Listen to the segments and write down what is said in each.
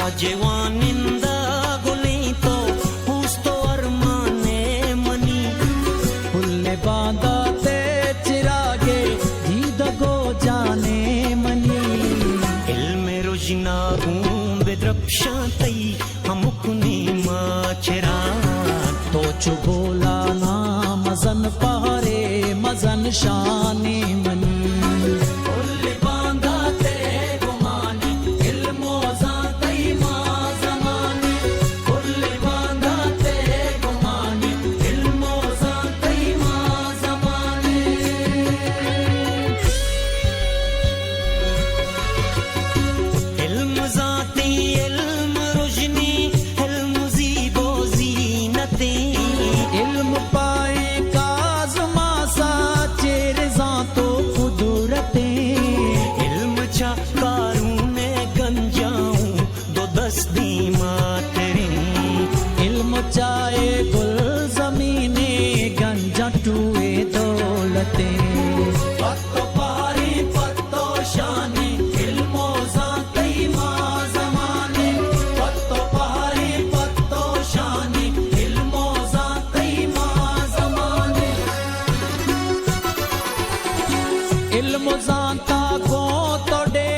राजेवानिंदा गुली तो पूस्तो अरमाने मनी फुल्ले बांधा ते चिरागे दीद गो जाने मनी इल्मे रोजना बेद्रप्शातई हमुकुनी माचरा तो चुबोला ना मजन पहारे मजन शाने मनी चाहे गुल जमीने गंजा टूए दौलते पत्तो पारी पत्तो शानी इल्मो ज़ाती माँ ज़माने पत्तो पारी पत्तो शानी इल्मो ज़ाती माँ ज़माने इल्मो ज़ाता को तो डे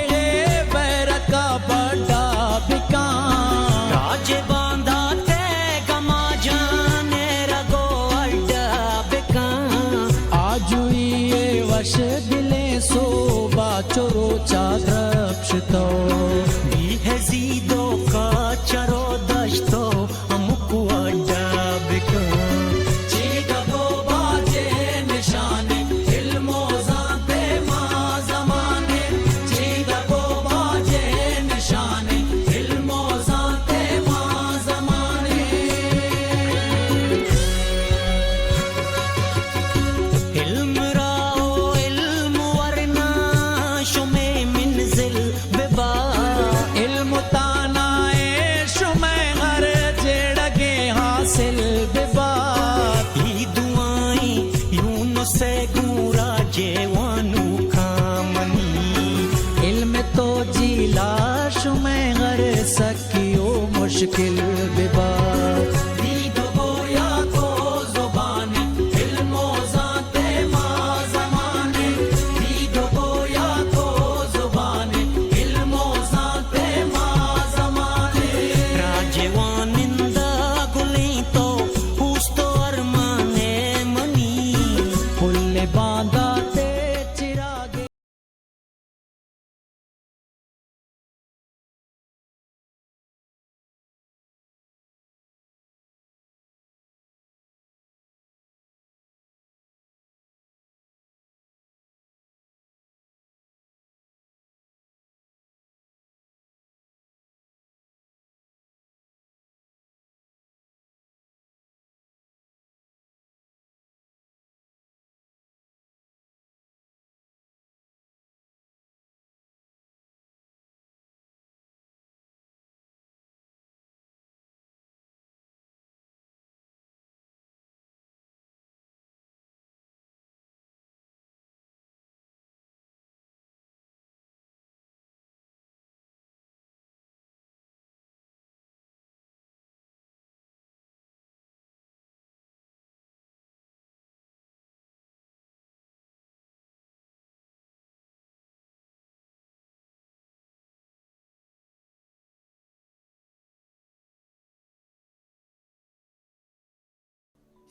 बैरका बड़ा बिकान राजे बांधा वश दिले सोबा चोरो चाद्रक्षतो भी है जीदो का चरो दश्तो अमुकु अड्डा बिका चीदा गो बाजे निशाने इल्मो ज़ाते माँ ज़माने चीदा गो बाजे निशाने इल्मो ज़ाते माँ ज़माने सकियो मुश्किल बिबा दीदो गोया तो जुबानी इल्मो ज़ाते माँ ज़माने दीदो गोया तो जुबानी इल्मो ज़ाते माँ ज़माने राजेवानिंदा गुली तो पूस्तो अरमाने मनी फुल्ले बांधा ते चिरागे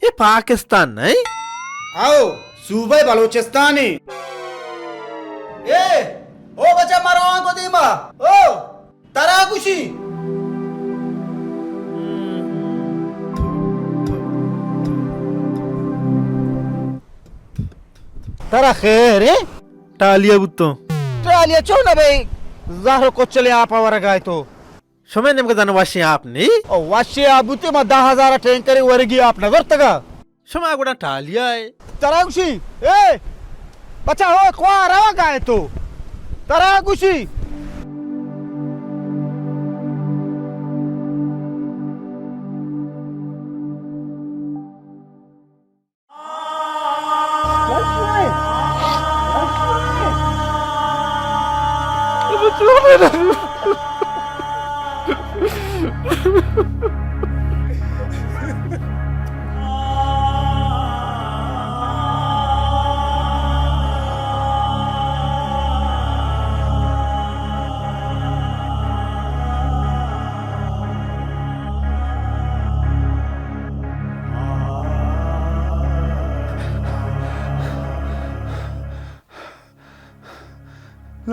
ये पाकिस्तान नहीं आओ सूबे बलूचिस्तान ही ए ओ बच्चा मारो आंखों दीमा ओ तरा कुशी तरा खैर है टालिया बुत्तो टालिया चो ना भाई ज़ाहर को चले आप आवर गाय तो समय नेमका जाना वाशी आपनी ओ वाशी आबुते मा 10,000 टैंकर वर्गी आप नजर तगा समय गुड़ा टालिया है तरा कुशी ए बच्चा हो क्वा रवा गाय तो तरा कुशी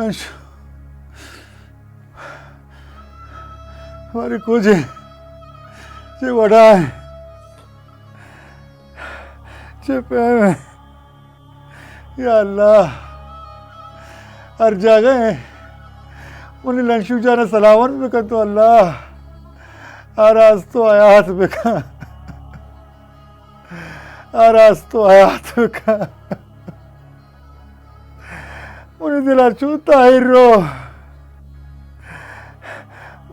लंश हमारी कुछ जे बड़ा है जे पे या अल्लाह हर जगह मुझे लंशु जाने सलावन में कर तो अल्लाह आराज तो आयात में का आराज तो आयात में का मुझे दिला चूता हीरो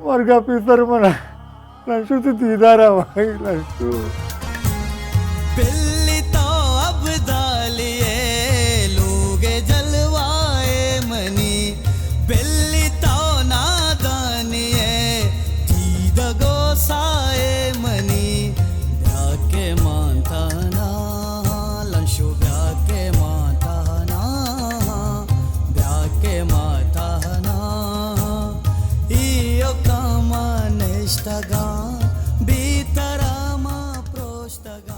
मरगा पितर मना लंशु तो दीदारा भाई लंशु बिल्ली तो अब दालिए लोगे जलवाए मनी बिल्ली तो नादानिए दीद गोसाए मनी ब्याके मानता ना लंशु ब्याके माता ना ब्याके माता ना इयो कामा निष्ठगा बीतरामा प्रोष्ठगा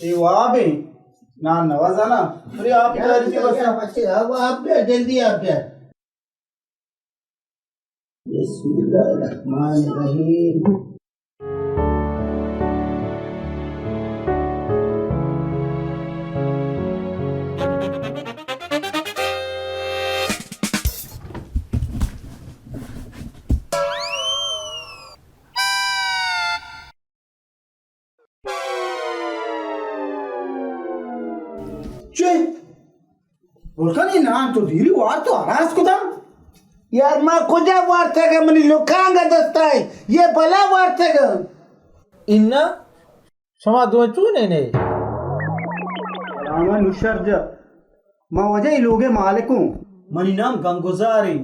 ये वहाँ भी ना नवाजाना अरे आप जा रही थी बस अब आप जल्दी आप बिस्मिल्लाहिर्रहमानिर्रहीम बोलका नाम तो धीरे वार तो आरास को था यार माँ कुजा वार्ता मनी लोकांगा दस्ता है ये भला वार्ता इन्ना शमा दो चूने ने रामा नुशर्ज माँ वजह लोगे मालिकों मनी नाम गंगुजारी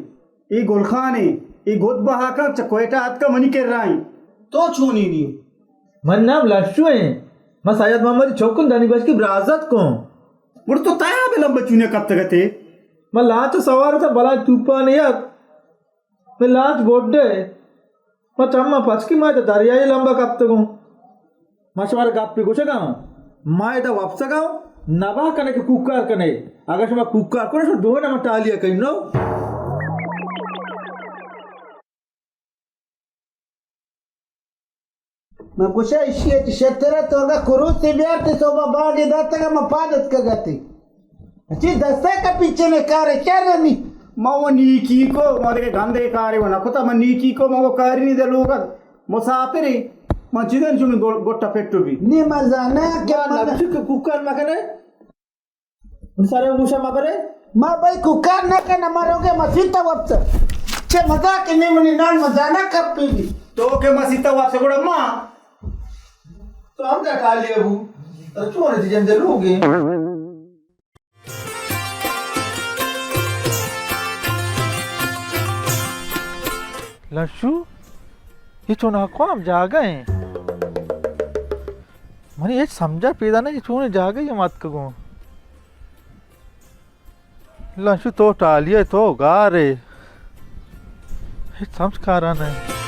ये गोलखाने ये गोद बहा का चकोएटा हाथ का मनी कर रहा है तो छूनी नहीं मन नाम लशु है मैं सैयद मोहम्मद चौकुन दानी बस की बराजत को मुड़ तो ताया पे लंबे चुने कब तक थे मैं लाच सवार था बला तूफान यार मैं लाच बोड्डे मैं चम्मा पचकी मैं तो दरियाई लंबा कब तक हूँ मशवार गापी कुछ गाँव मैं तो वापस गाँव नबा करने के कुकर करने अगर मैं कुकर को ना दो ना मैं टालिया कहीं नो मैं कुछ इश्य शतरा तो अगर कुरूस से बिहार ते सोबा बाग दाता का मफादत का गति अच्छी दस्ता का पीछे ने कार क्या रमी माँ नीकी को मारे के गंदे कार्य बना कुता मैं नीकी को माँ कार्य नहीं दे लोग मुसाफिर ही मैं जिधर चुन गोट्टा पेट्टू भी नहीं मजाना क्या नब्शु के कुकर मगने उन सारे मुशा मगने माँ भाई कुकार ना करना मारोगे मसीता वापस चे मजाक नहीं मनी नाल मजाना कब पीगी तो के मसीता वापस गुड़ा माँ तो हम क्या खा लिए अबू अरे क्यों नहीं जंदे लोगे लशु ये चुना को हम जा गए मैंने ये समझा पैदा नहीं चुने जा गए ये मत कहो लशु तो टालिए तो गा रे ये समझ कारा नहीं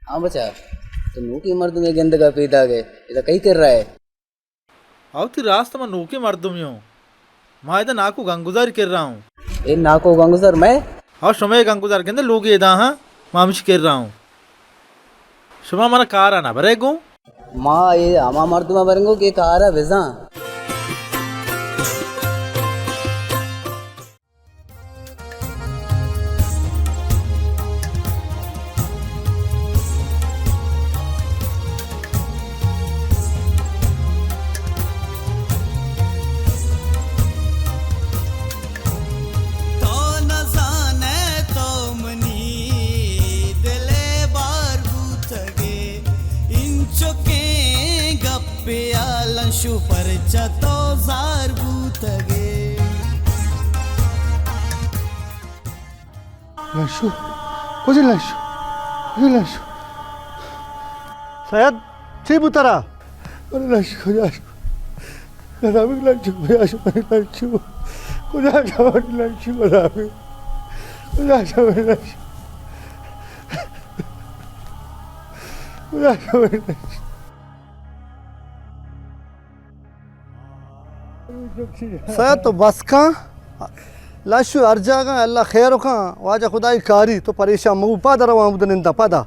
हाँ बचा तो नू की मर्द में गंद का पीता गए इधर कहीं कर रहा है आवती रास्ता में नोके मर्दुम यूं मैं इधर नाकू गंगुजार कर रहा हूँ ए नाको गंगुसर मैं और समय गंगुजार के अंदर लोग ये दा हाँ मामिश कर रहा हूँ शुमा मना कार आना भरेगू माँ ये हमा मर्द में भरेंगो कि कार है विजा पिया लंशु पर चतो जार बूतगे लंशु कुछ लंशु कुछ लंशु शायद छी बुतरा अरे लंशु कुछ कदापि लंशु कुछ लंशु कुछ लंशु कदापि कुछ लंशु शायद तो बस का लाशु अर्जा का अल्लाह खैर का वाजा खुदाई कारी तो परेशान मऊ पादा रवा मुदनिंदा पादा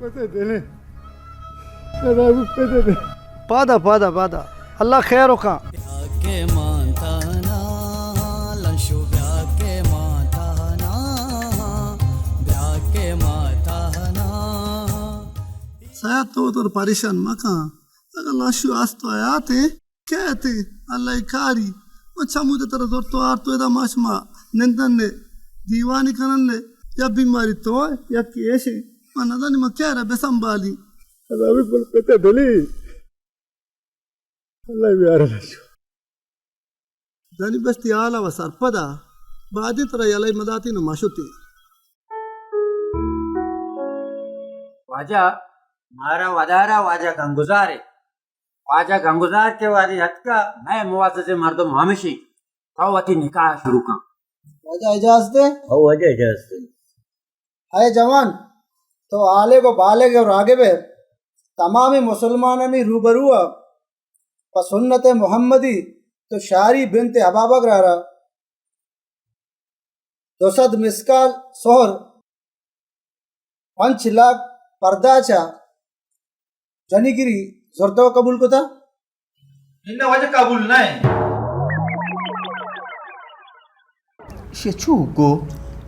पादा पादा पादा अल्लाह खैर का के मानता ना लंशु ब्याह के माता ना ब्याह के माता ना शायद तो परेशान मका अगर लाशु आस्तो आया थे क्या थे अल्लाह कारी अच्छा मुझे तरह जोर तो आर तो एदा माशमा निंदन ने दीवानी खनन ने या बीमारी तो या कैसे मन नदानी म क्या रहा बेसंभाली कदापि बोल कते दली अल्लाह यार लंशु दानी बस्ती आला व सरपदा बादी तरह यालाई मदाती न माशुती वाजा मारा वदारा वाजा गंगुजारे वाजा गंगुजार के वादी हद का मैं मुआवजे से मर्दम हमेशी तावती निकाह शुरू का वजह इजाजत दे ओ वजह इजाजत दे है जवान तो आले को बाले के और आगे बे तमामी मुसलमानों ने रूबरू पर सुन्नत मोहम्मदी तो शारी बिनते अबाबक रहा 200 मिसकाल सोहर 5 लाख पर्दाचा जनीगिरी जोरतो कबूल को था इन्हें वजह कबूल नहीं शे छूको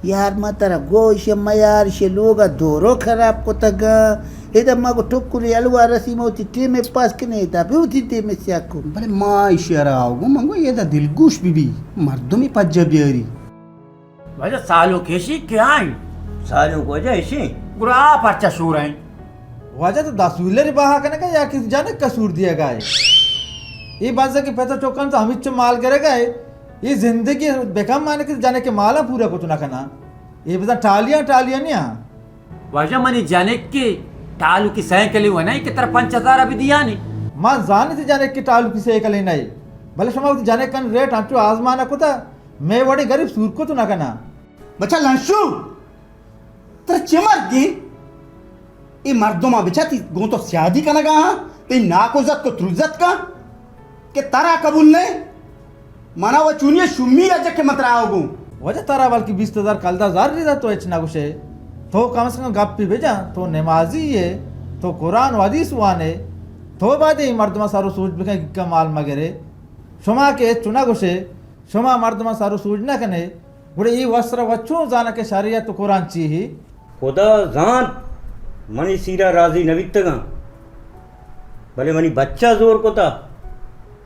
यार मातारा गोश मयार शे लोगा दोरो खराब को तगा इधर माँ को टुकुरी अलवा रसी मोती टी में पास के नहीं था भी उसी टी में सियाको भले माँ इशारा आओगे मंगो ये दा दिलगुश बीबी मर्दों में पज्जबियरी वजह सालों केशी क्या है सालों को वजह ऐसी गुरा परचा शूर है वजह तो दासूलर बहा करने का या किसी जाने कसूर दिया गया ये बात से कि पैसा चौकन तो हमिच माल करेगा ये जिंदगी बेकम माने कि जाने के माला पूरा को तो ना करना ये बता टालियां टालियां नहीं वजह मनी जाने के टालू की सह के लिए हुआ नहीं कि तरह 5000 अभी दिया नहीं मां जाने से जाने के टालू की सह के लिए नहीं भले समाव जाने कन रेट आंचो आजमाना को था मैं बड़ी गरीब सूर को तो ना करना बच्चा लंशु तेरे चिमर की ये मर्दों में बेचाती गो तो शादी का लगा ते नाकोजत को त्रुजत का के तारा कबूल नहीं मना वो चुनिए शुम्मी अजक के मत रहा होगू वजह तारा बल्कि 20,000 कलदाजार रिदा तो इतना कुछ है तो कम से कम गप्पी भेजा तो नमाजी है तो कुरान हदीस वाने तो बाद ही मर्दमा सारो सूझ बिका का माल मगरे शुमा के चुना गुशे शुमा मर्दमा सारो सूझ ना कने बुरे ये वस्त्र वच्चो जाना के शरीयत तो कुरान ची ही खुदा जान मनी सीरा राजी नवितगा भले मनी बच्चा जोर को था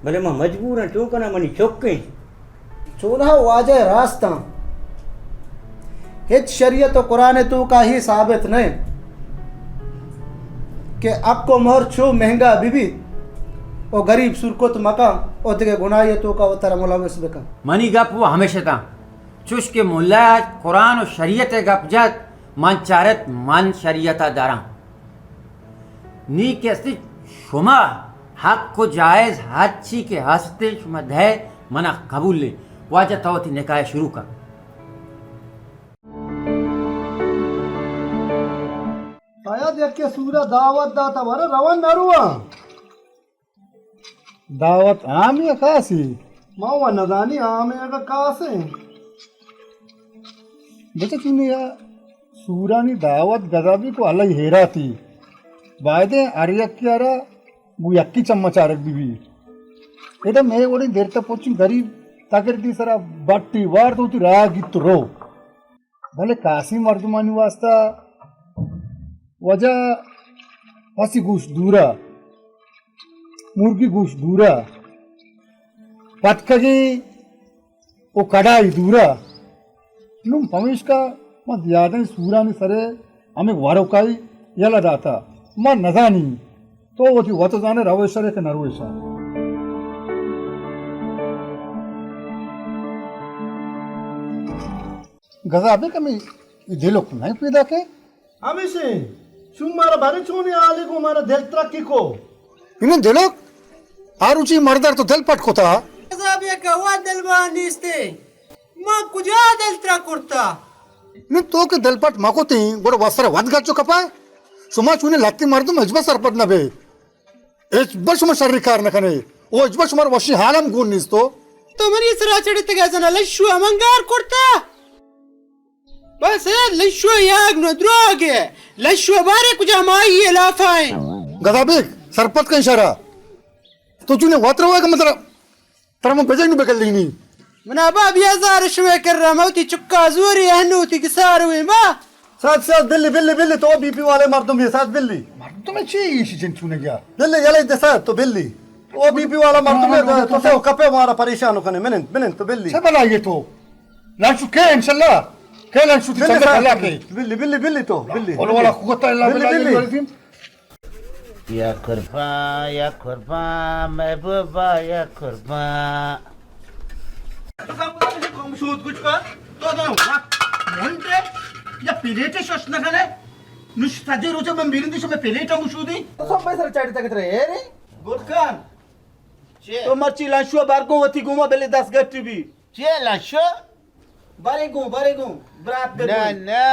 भले मैं मजबूर है क्यों करना मनी चौके चूल्हा वाजह रास्ता हित शरीयत और कुरान तो का ही साबित नहीं कि आपको मोहर छो महंगा बीबी और गरीब सुरकुत मकाम और दिखे गुनाह तो का वतरा मुलाविस बेका मनी गप वो हमेशा था चुश के मुल्ला कुरान और शरीयत गप जात मन चारत मन शरीयता दारा नी कैसे शुमा हक को जायज हाथी के हंसते शुमा धै मना कबूल ले वाजा तवती निकाय शुरू का शायद एक के सूरा दावत दाता वाला रवन नरुआ दावत आम या कासी मावा नदानी आमे का कासे बच्चा तूने या सूरानी दावत गदाबी को अलग हेरा थी वायदे अरियक कियारा वो यक्की चम्मचारक बीबी इधर मैं बड़ी देर तक पहुंची गरीब ताकर दी सरा बट्टी वार तो तू राह गित रो भले कासी मर्दमानी वास्ता वजह पसी गुश दूरा मुर्गी गुश दूरा पटकगी वो कड़ाई दूरा लुम पमेश का मत यादें सूरानी सरे हमें वारोकाई यला दाता मन नजानी तो वो थी वत जाने रवेशरे के नरवेशा गजाबे कमी दिलो नहीं पैदा के আমি সে সুমার বাড়ি চুনি আলে গো মারা দেল ত্রাকি কো इन्हें दिलो आरुचि मर्दर तो दिल पट खोता गजाबे का हुआ दिलवानी इस्ते मां कुजा दिल त्रा करता नहीं तो के दिल पट माकोती बड़ो वस्त्र वद गाचो कपाय सुमा चुने लगती मर्दम अजबा सरपद न बे एजबा सुमा शर्रिकार न कने ओ अजबा सुमार वशी हालम गुण निस्तो तो मरी सरा चढ़ते गजन लशु अमंगार करता बस लशु याग न द्रोगे लशु बारे कुजा माई लाफाए गदाबे सरपत का इशारा तो चुने वत्र हुआ का मतलब तरम बजन बकल लेनी मना बाब या जार शवे कर रहा मोती चुक्का जोरी हनुती किसार हुई बा साथ साथ बिल्ली बिल्ली बिल्ली तो बीपी वाले मर्दों में साथ बिल्ली तुम्हें चाहिए इसी जन चुने गया बिल्ली यले दे साथ तो बिल्ली ओ बीपी वाला मर्दों में तो से कपे मारा परेशान हो कने मिनन तो बिल्ली से बना ये तो लांचु के इंशाल्लाह के लांचु की चंद्र अल्लाह के बिल्ली बिल्ली बिल्ली तो बिल्ली और वाला कुत्ता अल्लाह बिल्ली या खुरपा महबूबा या खुरपा कमशूद कुछ का तो ना घंटे या पिलेटे शोष न खाने नुश साजे रोचे में मिरिंदी शो में पिलेटा मुशूदी तो सब पैसा चाड़ी तक रे रे गुरखान तो मर्ची लाशुआ बारगो वती गुमा बेले 10 गट्टी भी चे लाशो बारे गो ब्रात दे ना ना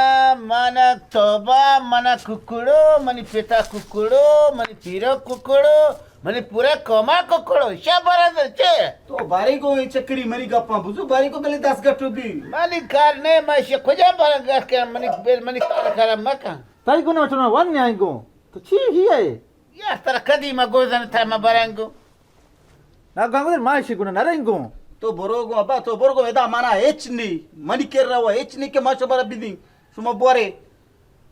mana toba mana कुकुड़ो मनी पिता कुकुड़ो मनी पीरो कुकुड़ो मनी पूरा कोमा कुकुड़ो शाबारा चे तो बारे गो चक्री मरी गप्पा बुझो बारे को बेले 10 गट्टी भी मनी कारने मैं से खुजा बारा के मनी बेल मनी कार मका ताई को ना चुना वन न्याय को तो छी ही है या तर कदी मा गोजन था मा बरंगो ना गंगदर माय शिकुना नरेंगो तो बरोगो अबा तो बरोगो एदा माना एचनी मनी केर रवा एचनी के माशबरा बिदी सुमा बोरे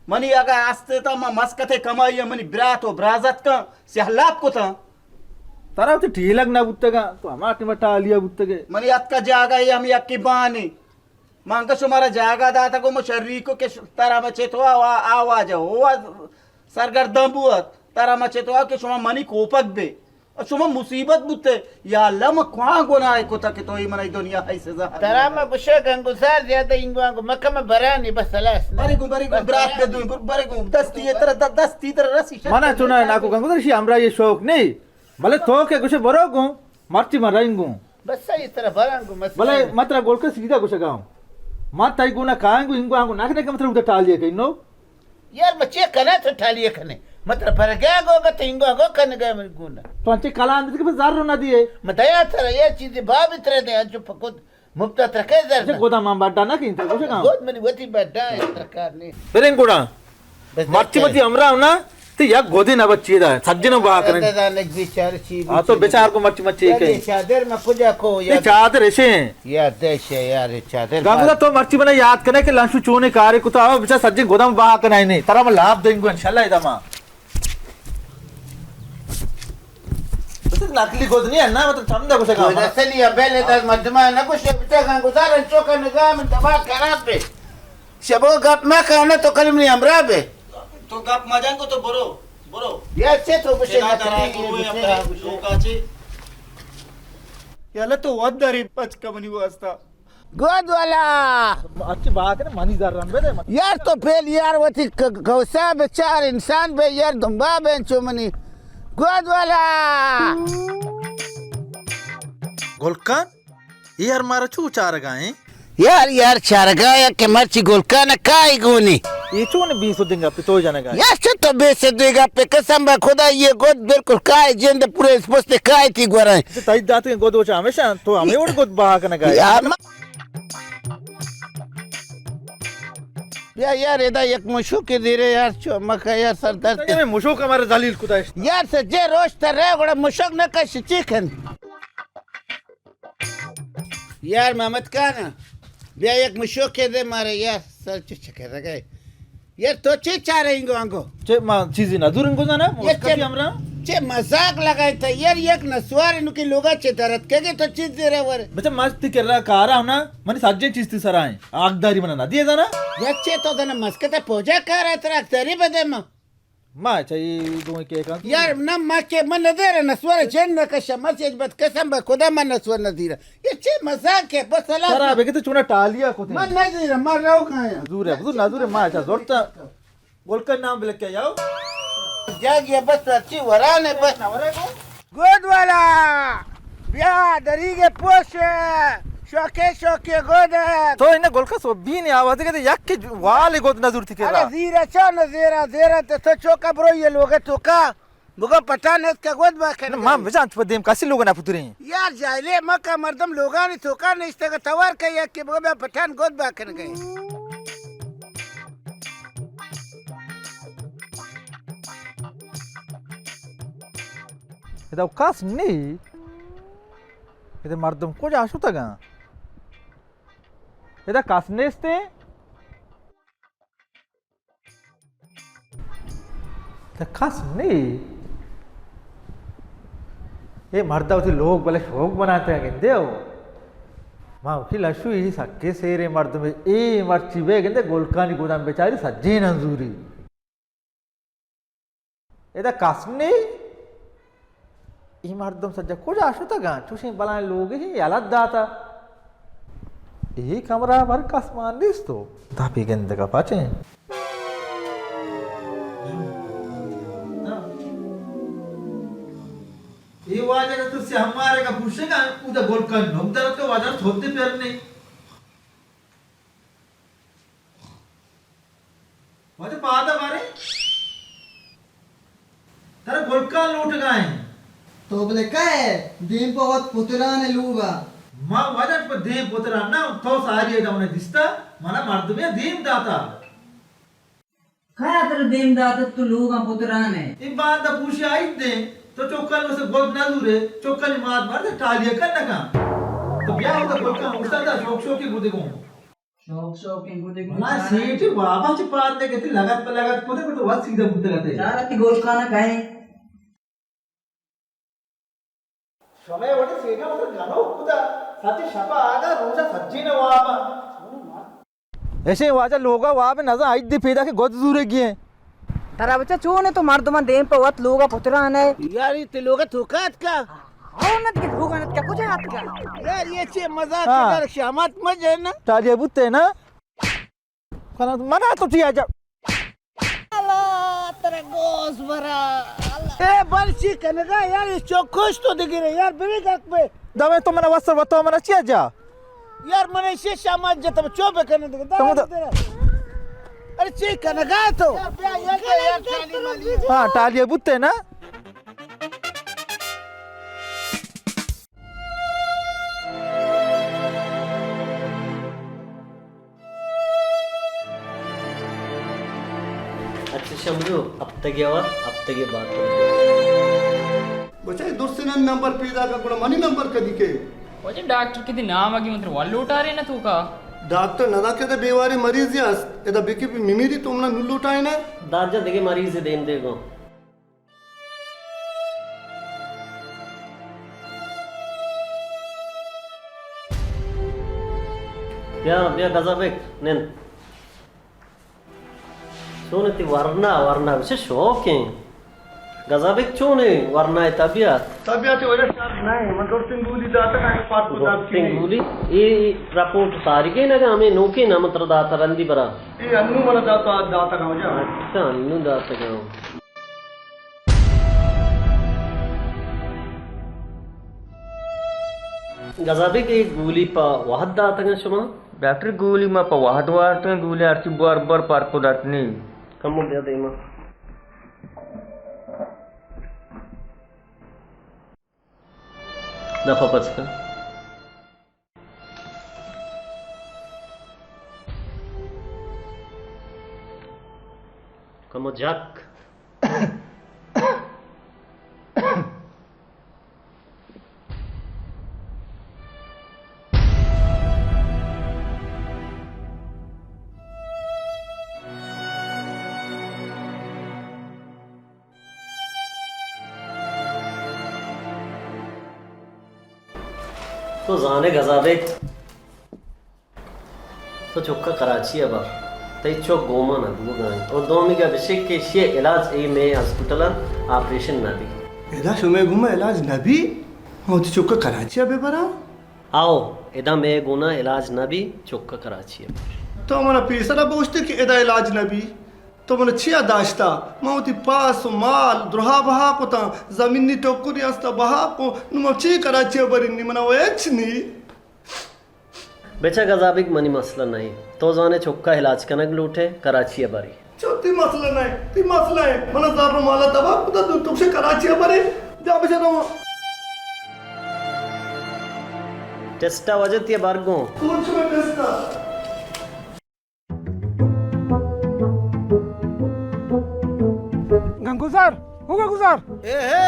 मनी आगा आस्ते ता मा मस्कते कमाई मनी ब्रातो ब्राजत का सहलाप को था तारा तो ठीलग ना बुत्तगा तो हमारे मटा आलिया बुत्तगे मनी अक्का जागा ये हम यक्की बानी मांगा सुमारा जागा दाता को मशर्री को के तारा मचे तो आवाज हो सरगर दंबुत तारा मचे तो के सुमा मनी कोपक बे और सुमा मुसीबत बुते या अल्लाह म क्वा गोना को तक तो ये मनाई दुनिया है सजा तरा मा बुशे गंगुसार ज्यादा इंगो मक्का में बरानी बस सलास बरे गो ब्रात दे दूं बरे गो दस्ती तरह रसी माना चुना ना को गंगदर शी हमरा ये शौक नहीं भले तो के कुछ बरोगो मर्ची मराइंगो बस सही तरह बरांगो मस भले मात्रा गोल के सीधा कुछ गाऊं मात ताई गुना कांगो इंगो आंगो नाखने के मतलब उधर टाल दिए कहीं नो यार बच्चे कना तो ठालिए कने मतलब पर क्या गोगा तो इंगो गो कने गए मेरे गुना तो अंचे कला अंदर के जार ना दिए मताया तरह ये चीजें बाब इतरे दे जो फकुद मुफ्ता तरके जे जर गोदा मां बाडा ना कि इंतर कुछ गाऊं गोद मेरी वती बड्डा है सरकार ने बेरें गुड़ा मर्ची मती हमरा ना तो या गोदी ना बच्ची दा सज्जन बा करन दादा बेचारे ची आ तो बेचार को मर्ची मच्ची के चादर में पूजा को ये चादर ऐसे यार देश है यार चादर गंगदा तो मर्ची बना याद करने के लांशु चोने कार्य को तो आओ बेचार सज्जन गोदाम बा करना नहीं तारा में लाभ देंगे इंशाल्लाह इदामा नकली गोद नहीं है ना मतलब समझा कुछ काम असली अबेले दस मध्यमा न कुछ बेटा गंगुजार चौका निगाम दबा खराब पे शबो गप में कहने तो कलम नहीं हमरा बे तो गप मजान को तो बरो ये अच्छे तो बुशे ना लोकाचे याला तो वदरी पच कमनी वास्ता गोद वाला अच्छी बात है मानी जार रन बे यार तो फेल यार वती गौसा बेचार इंसान बे यार दुम्बा बे चुमनी गोद वाला गोलकान ये यार मारा चू चार गाए यार चारगाया के मर्ची गोलकान काय गोनी ये चूने 20 देंगे पे तो जाने का यार तो बेसे देगा पे कसम बा खुदा ये गोद बिल्कुल काय जिंद पूरे स्पोस्ते काय थी गोरा ताई दाते गोद वो हमेशा तो हमें और गोद बहा करने का यार यार एदा एक मुशो के धीरे यार चमका यार सर दर्द मैं मुशो का हमारे दलील खुदा यार सजे रोज तरह गोड़ा मुशक न का चिकन यार मोहम्मद खान बिया एक मुशो के दे मारे यार सर चिके रगे यार तो चे चारे इंगो अंगो चे मा चीज़ ना दूर इंगो ना ये कभी हमरा चे मजाक लगाए था यार एक नसवार इनके लोगा चे दरद के तो चीज दे रहे वर बच्चा मस्ती कर रहा कारा ना मनी सज्जे चीज थी सराय आगदारी मना ना दिए था ना यार चे तो दना मस्कता पूजा कर रहा तेरा तेरी बदे म माँ चाहिए दो के का यार ना माँ के मन नजर न स्वर चैन न कशा मर्चे बत कसम ब खुदा मन न स्वर नदीरा ये चे मजाक है बस सर सलाह आप के चुना टालिया को थे मन नदीरा मार रहा कहां है नजूर है नजूर है माँ अच्छा जोरता गोलकर नाम बिल के जाओ जाग ये बस अच्छी वराने बस गोद वाला ब्या दरी के पोश शोके गोद तो इन्हें गोलकर सो भी नहीं आवाज के यक के वाले गोद नजूर थी के अरे जीरा चा न जेरा तो चोका ब्रो ये लोग तो का मुगा पता नहीं इसका गोद बा खेल माँ बेजान तो देम कासी लोग ना पुतरे यार जाइले मक्का मर्दम लोगा ने चोका ने इस तक तवार का या के मुगा पठान गोद बा खेल गए इधर कास नहीं इधर मर्दम को जाशु तगा इधर कास नेस्ते इधर कास नहीं ये मर्दा उसे लोग भले शौक बनाते हैं कहते हो माँ उठी लशु ही सक्के सेरे मर्द में ए मर्ची वे कहते गोलकानी गोदाम बेचारी सज्जे नंजूरी इधर कास नहीं ಈ ಮರ್ದಂ ಸಜ್ಜ ಕುಜ ಅಶುತಗ ಚುಷಿ ಬಲಾನ ಲೋಗಿ ಯಲದ್ದಾತ ಈ ಕಮರಾ ಬರ್ ಕಸ್ಮಾನ್ ದಿಸ್ತು ದಾಪಿ ಗೆಂದಗ ಪಾಚೆ ಈ ವಾಜನ ತುಸಿ ಹಮಾರೆ का पूछेगा उधर गोलका नोकदर के वाजन छोड़ते पैर नहीं वाजे पादा मारे तेरा गोलका लूट गए तो बोले काय दीन बहुत पुतरा ने लूगा माँ वाजन पर देव पुतरा ना तो सारी है उन्हें दिसता माना मर्द में देव दाता काय तर देम दात तू लूगा पुतरा ने ये बात दा पूछे आई दे तो चौकल में से गोल ना दूरे चौकल मार दे टालिया कर ना तो ब्याह होता गोल का उठता था शौक की गुदे को शौक के गुदे को ना सेठ बाबा च पार ने कहती लगात पर लगात को तो बहुत सीधा बुद्ध कहते यार ती गोल खाना काय समय वटे सेना मतलब गानो खुदा सच्ची शपा आगा रोजा सज्जी ने वामा ऐसे वाजा लोगा वहां पे नजर आई दे पैदा के गोद दूर गए तारा बच्चा चूने तो मार दो मन देम पे वत लूगा पुतरा ने यार ये लोग थोकात का औनत के लूगा नत का कुछ हाथ का यार ये चे मजाक कर शामत मजे ना टालिया बुते ना खाना मना तो ठीक आजा तेरा गोस भरा ए बरसी कनगा यार ये चौकोश तो दिख रहे यार बिल्कुल गक पे दमे तो मना वस्त्र बतो मना चिया जा यार मने से शामत जत चोबे करने दे अरे चे कनगा तो यार चाली वाली हां टालिया बुते ना अच्छा शमरू अब तक और अब तक ये बात बच्चा दूसरे नंबर पैदा का गुण मनी नंबर कदी के वजह डॉक्टर के नाम आगे मतलब वाल उठा रहे ना तू का डॉक्टर नदा के बेवारे मरीज यास एदा बिकी मिमिरी तुमना नुल उठाए ना दाजा देगे मरीज से देन देगो या गजाबेक नेन सोने वरना वरना विशेष शौक है गजाबेक चोने वरना है तबियत वजह नहीं मतलब सिंगुली दाता का पार्ट को सिंगुली ये रिपोर्ट सारी के ना हमें नोके ना मतलब दाता रंदी बरा ये अन्नू वाला दाता का वजह अच्छा अन्नू दाता का गजाबेक एक गोली पा वाहद दाता का शुमा डॉक्टर गोली मा पवाहद वार्ते गोली आरती बर पार को दातनी कम दे दे मा दफा पचका कमो जक तो जाने गजाबे तो चुक्का कराची अब तैचो गोमा ना दुगान और दोमी का विषय के शे इलाज ए में हॉस्पिटल ऑपरेशन ना दी एदा समय घुमा इलाज नबी हाँ तो चुका कराची अबे बरा आओ एदा में गुना इलाज ना भी चुका कराची है तो हमारा पैसा बोझते कि एदा इलाज नबी तो मैंने छिया दाश्ता माउती पास माल द्रोहा बहा को ता जमीनी टोकरी आस्ता बहा को नुमा ची कराची बरिनी मना वेच नी बेचा गजाबिक मनी मसला नहीं तो जाने चुका इलाज कनक लूटे कराची है बारी चौथी मसला नहीं ती मसला है मना दारू माला तबा खुदा तुमसे कराची बरे जा बेचारा टेस्टा वजह ये बारगो कौन सा टेस्टा गंगुजार हो गंगुजार ए हे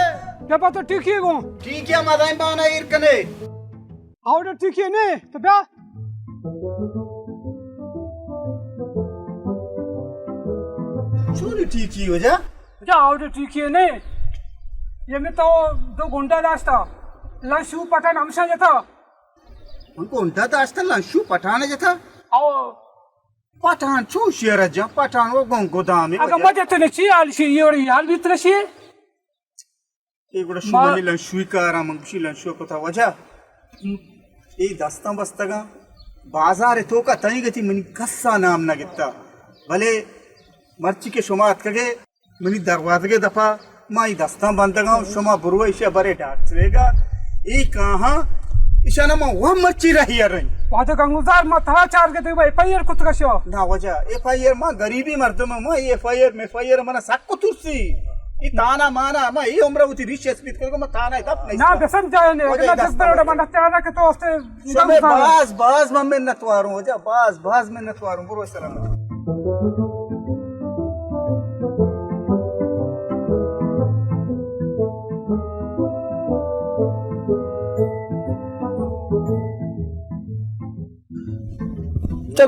क्या बात है ठीक है गो ठीक है मादाई बाना इरकने आवडे ठीक है ने तो बा चोरी ठीक ही हो जा क्या आवडे ठीक है ने ये में तो दो गुंडा दास्ता लशु पठान हमसा जथा उनको उंटा दास्ता लंशु पठाने जथा आओ पठान छू शेर जा पठान वो गोदाम में अगर मजे तो नहीं आल शी ये और याल भीतर शी एक बड़ा शुमनी लंशु का मंगशी लंशु को था वजह ये दस्ता बस्तगा बाजार तो का तनी गति मनी कस्सा नाम ना गित्ता भले मर्ची के शुमात कगे मनी दरवाजे के दफा माई दस्ता बंदगा शुमा बुरवा इसे बरे डाक्टरेगा ये कहां इशाना मा वह मर्ची रही रही वादा गंगुजार मा थरा चार के तो एफआईआर कुत कशो ना वजह एफआईआर मा गरीबी मर्दम मा एफआईआर मना सक्को तुरसी ये ताना माना मा ये अमरावती रिशेस स्पीड को मा ताना तब नहीं ना बेसन जाए ने अगला 10 बरोड़ा मन ताना के तो उससे समय बाज में नतवारू वजह बाज में नतवारू बुरो सलाम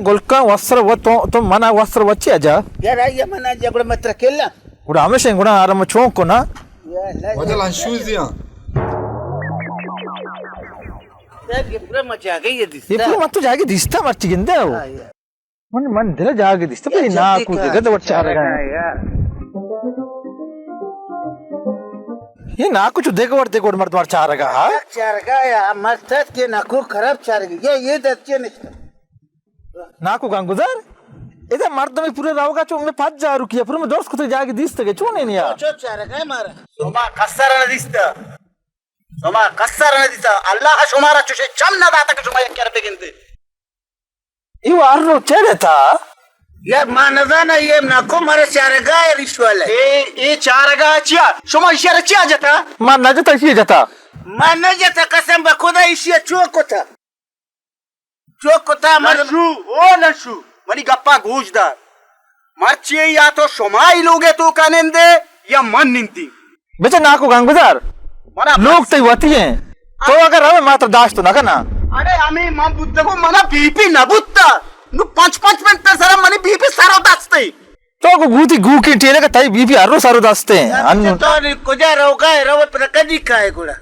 గుల్కా వస్త్ర మన వస్త్ర వచ్చి అజా यार ये मना जगड़ मत रखेला కూడా ఆమెషం కూడా ఆరమ చోంకునా वजह शूजिया ये पूरा मचा गई ये दिस ఇప్పుడు మత్తు జాగి దిస్తా మర్చిగిందే మన దిల జాగి దిస్తా పై నాకు జగద వచ్చారగా ये नाकु जो देखो मर्द मार चारगा या मस्त के नाकु खराब चारगा ये दच्चे नहीं नाकु गंगुजार इधर मर्द में पूरे रावगा चो में 5000 रुपया पूरे में दोस्त को तो जाके दिसते के चोने नहीं यार चो चारगा मारा सोमा कस्सर न दिसता अल्लाह शुमारा चुशे चम न दाता के शुमाया क्या बेगिनते ये आरो चेड़े था यार मानदा ना ये नाको मारे चारगा है रिश्वाले ए चारगा चिया शुमा इशारा चिया जता मां न जता इसी जता मन जता कसम बखुदा इसी चोकोता लशु ओ लशु मनी गप्पा गूजदार मर्ची या तो शुमाई लोगे तो कानेंदे या मन निंती बेचा नाकु गंगुजार लोग तो वती हैं तो अगर हमें मात्र दाश्त तो ना करना अरे हमें मां बुद्ध को मना बीपी न बुद्धा नु 5 मिनट सर मनी बीपी सारो दास्ते तो को गूती गू की टेले का ताई बीपी हरो सारो दास्ते हैं तो कुजा रोगा है रो प्रकदी का है गुड़ा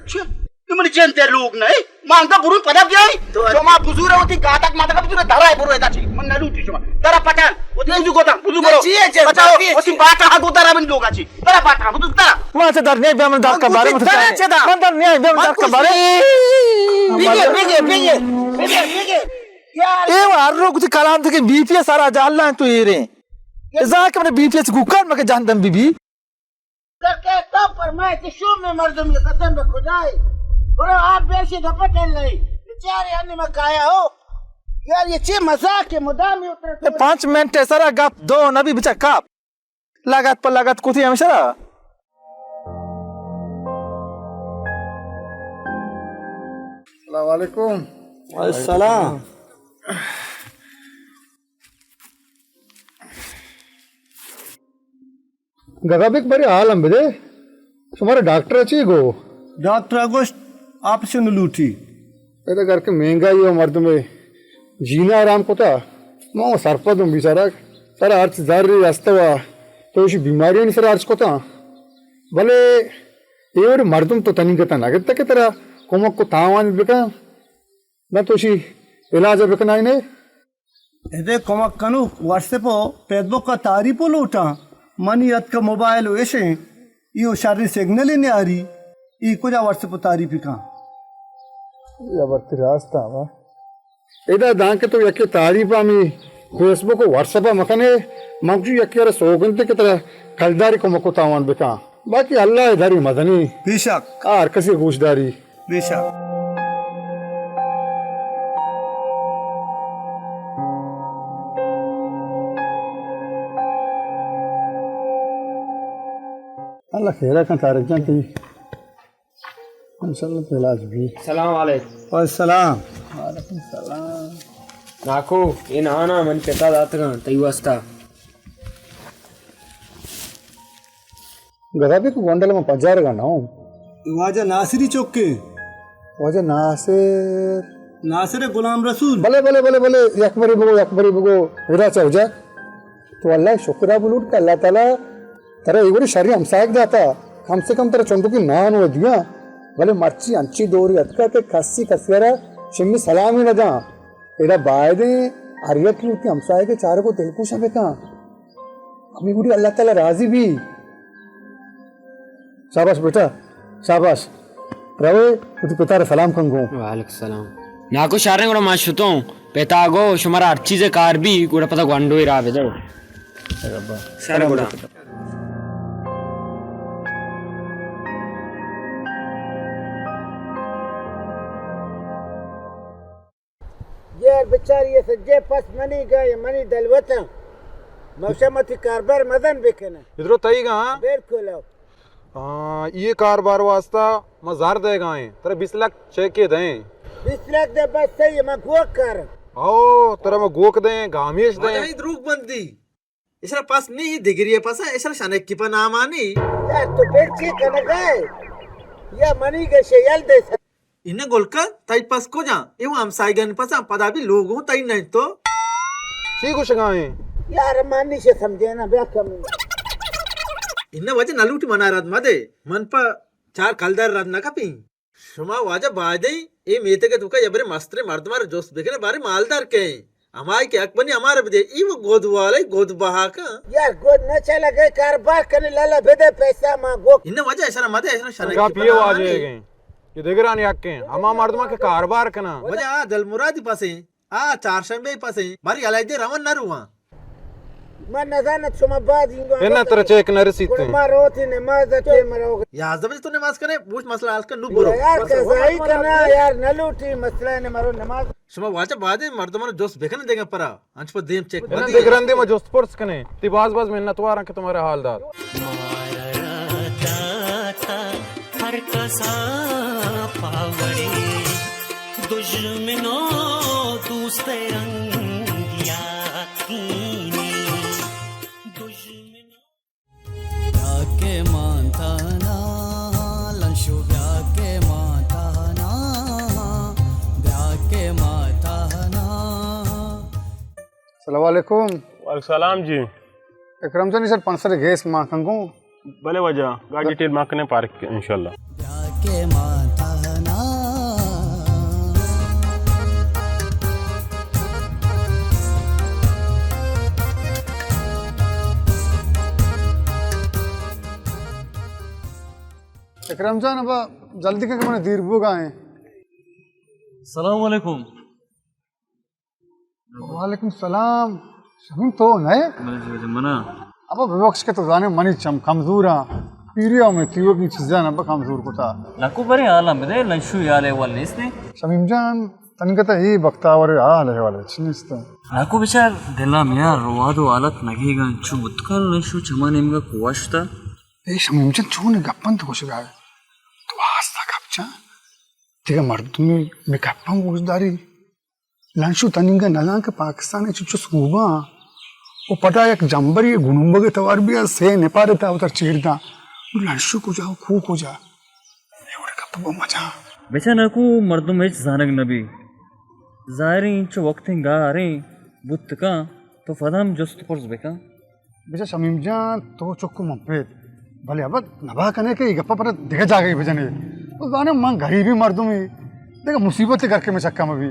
तुमने जनते लोग नहीं मांगा बुरु पदा गई जो मां बुजुर होती गातक माता का बुजुर धरा है बुरु एदा छी मन नलूटी शमा तरा पठान ओती बुजु गोता बुजु बरो बचाओ ओती बाटा हा गोतारा बन लोगा छी तरा बाटा बुजु तरा मां से दर नहीं बेमन दास का बारे में मन दर नहीं बेमन दास का बारे बिगे यार ये हरो कुछ कलाम थे कि बीपीएस सारा जाला तो ये रे इजा के मैंने बीपीएस गुकर में के जानदम बीबी करके तो फरमाए कि शो में मर्दम ये कसम खुदाई और आप बेशे धपट नहीं बेचारे अन्य में काया हो यार ये चे मजाक के मुदाम ही उतर 5 मिनट सारा गप दो नबी बिचा काप लागत पर लागत कुथी हमेशा अस्सलाम वालेकुम अस्सलाम गगाबिक बरे हाल अंबे तुम्हारे डॉक्टर अच्छी गो डॉक्टर अगस्त आपसे लूटी ऐसा करके महंगाई हो मर्द में जीना आराम को था मैं सरपद हूँ बेचारा सारा अर्थ जारी रास्ता हुआ तो इसी बीमारी नहीं सारा अर्थ को था भले ये और मर्दम तो तनी कहता ना कहता कि तेरा कोमक को तावान बेका ना तो इसी इलाज बेका नहीं इधे कमक कनु व्हाट्सएप फेसबुक का तारीफ लूटा मनी अत का मोबाइल वैसे यो शादी सिग्नल ही नहीं आ रही ई कुछ व्हाट्सएप तारीफ का यावत्ती रास्ता वा इदा दांके तो यके तारीफा मी फेसबुक व्हाट्सएप मकने मगजू यके सोगंते के तरह कलदारी को मकुतावन बेका बाकी अल्लाह इधरी मदनी बेशक आर कसी घूसदारी बेशक अल्लाह खेरा का तारक जानती इंशाल्लाह इलाज भी सलाम वालेकुम अस्सलाम वालेकुम सलाम नाको इन आना मन पेता दातगा तई वास्ता गदाबी को गोंडल में पजार का ना वाजा नासिरी चौक के वजह नासिर गुलाम रसूल भले भले भले भले यकबरी बगो उरा चल जा तो अल्लाह शुक्र बुलूट का अल्लाह ताला तेरा एक बारी शरीर हमसायक दाता कम से कम तेरा चंदू की नान हो दिया भले मर्ची अंची दोरी अतका के कस्सी कसियारा शिम्मी सलाम ही न दा एड़ा बायदे आर्या की उतनी हमसाय के चारों को दिल पूछा बेका अमी बुरी अल्लाह ताला राजी भी शाबाश बेटा शाबाश रवे उती पिता रे सलाम कंगो वालेकुम सलाम नाको शारे गुड़ा माशुतो पेतागो शुमारा हर चीज़ कार भी गुड़ा पता गुंडो ही रावे दो शारे गुड़ा यार बेचारी ये सज्जे पास मनी गए मनी दलवता मौसमती कारबार मदन बेकना इधरो तई गा बिल्कुल ये कारबार वास्ता मजार देगा तेरे 20 लाख चेक के दें 20 लाख दे बस सही मैं गोक कर आओ तेरा मैं गोक दें गामेश दें ही द्रुक बंदी इसरा पास नहीं दिगरी है पास इसरा शनक की पर नाम आनी यार तो फिर ठीक है ना गए या मनी के शेयल दे इन्हें गोलका ताई पास को जा एवं हम साइगन पास पदा भी लोग हूं ताई नहीं तो ठीक कुछ गाए यार मानी से समझे ना ब्याह कम इन्हें वजह नलूटी मना रात मदे मन पर चार कलदार रात ना कपी शुमा वाजा बादे ए मेते के तुका यबरे मस्त्रे मर्दमार जोस्त बेकने बारे मालदार के हमारे के हक बनी हमारे बदे ई वो गोद वाले गोद बहा का यार गोद न चला गए कारबार करने लाला बेदे पैसा मां गो इन्हें वजह ऐसा ना मदे ऐसा शनक का पिए वाजे गए ये देख रहा नहीं आके हमा मर्दमा के कारबार कना वजह दल मुरादी पासे चार शंबे पासे बारी अलाइदे रवन न रुआ मन नजानत सुमा बाद इंगो इन्हें तेरा चेक न रसीते मारोती नमाज के मरोगे यार जब तो नमाज करे पूछ मसला आज का नु बुरो यार कसाई करना यार नलूटी मसला ने मारो नमाज शुमा वाचा बादे मर्दमान जोस्त बेकने देंगे परा अंच पर देम चेक इन्हें देख रंदे में जोस्त स्पोर्ट्स कने ती बाज मेहनत वारा के तुम्हारे हालदार हर कसा पावड़े दुश्मनों दोस्त रंगिया के मानता ना लंशो के माता ना के माता ना अस्सलाम वालेकुम वालेकुम सलाम जी इकराम जानी सर पंसर गैस मां कंगो भले वजह गाड़ी टेल माकने पार्क इंशाल्लाह के माता ना इकराम जान अब जल्दी के मैंने दीर बुगा है सलाम वालेकुम वालेकुम सलाम शमीम तो नए मना अब विवक्ष के तो जाने मनी चम कमजोर है पीरिया में तीवो की चीज़ें ना कमजोर को था नाकू बरे आला में लंशु याले वाले इसने शमीम जान तनकता ही बक्तावर हाल है वाले चिनिस्ता नाकू बिचार दिला मिया रोवादो हालत नगेगा छु मुतकल लंशु चमाने में कुवाशता ए शमीम जान चूने गप्पन तो कुछ गाय तो आस्ता गपचा तेरा मर्द में गप्पन गुजदारी लंशु तनिंगा नला के पाकिस्तान चुच्चु सूबा वो पता एक जंबरी गुनुंबा के तवार भी से नेपाल था उधर चीरता लंशु को जाओ खू को जा ये और गप्पा मजा बेचा नाकू मर्दों में जानक नबी जारी इंचो वक्त गा रे बुत का तो फदम जस्त पर्स बेका बेचा शमीम जान तो चुक्कू मंपेद भले अब नभा कने के गप्पा पर देखा जा गई भजने तो जाने मां गरीबी मर्दों में देखा मुसीबत करके मैं चक्का में भी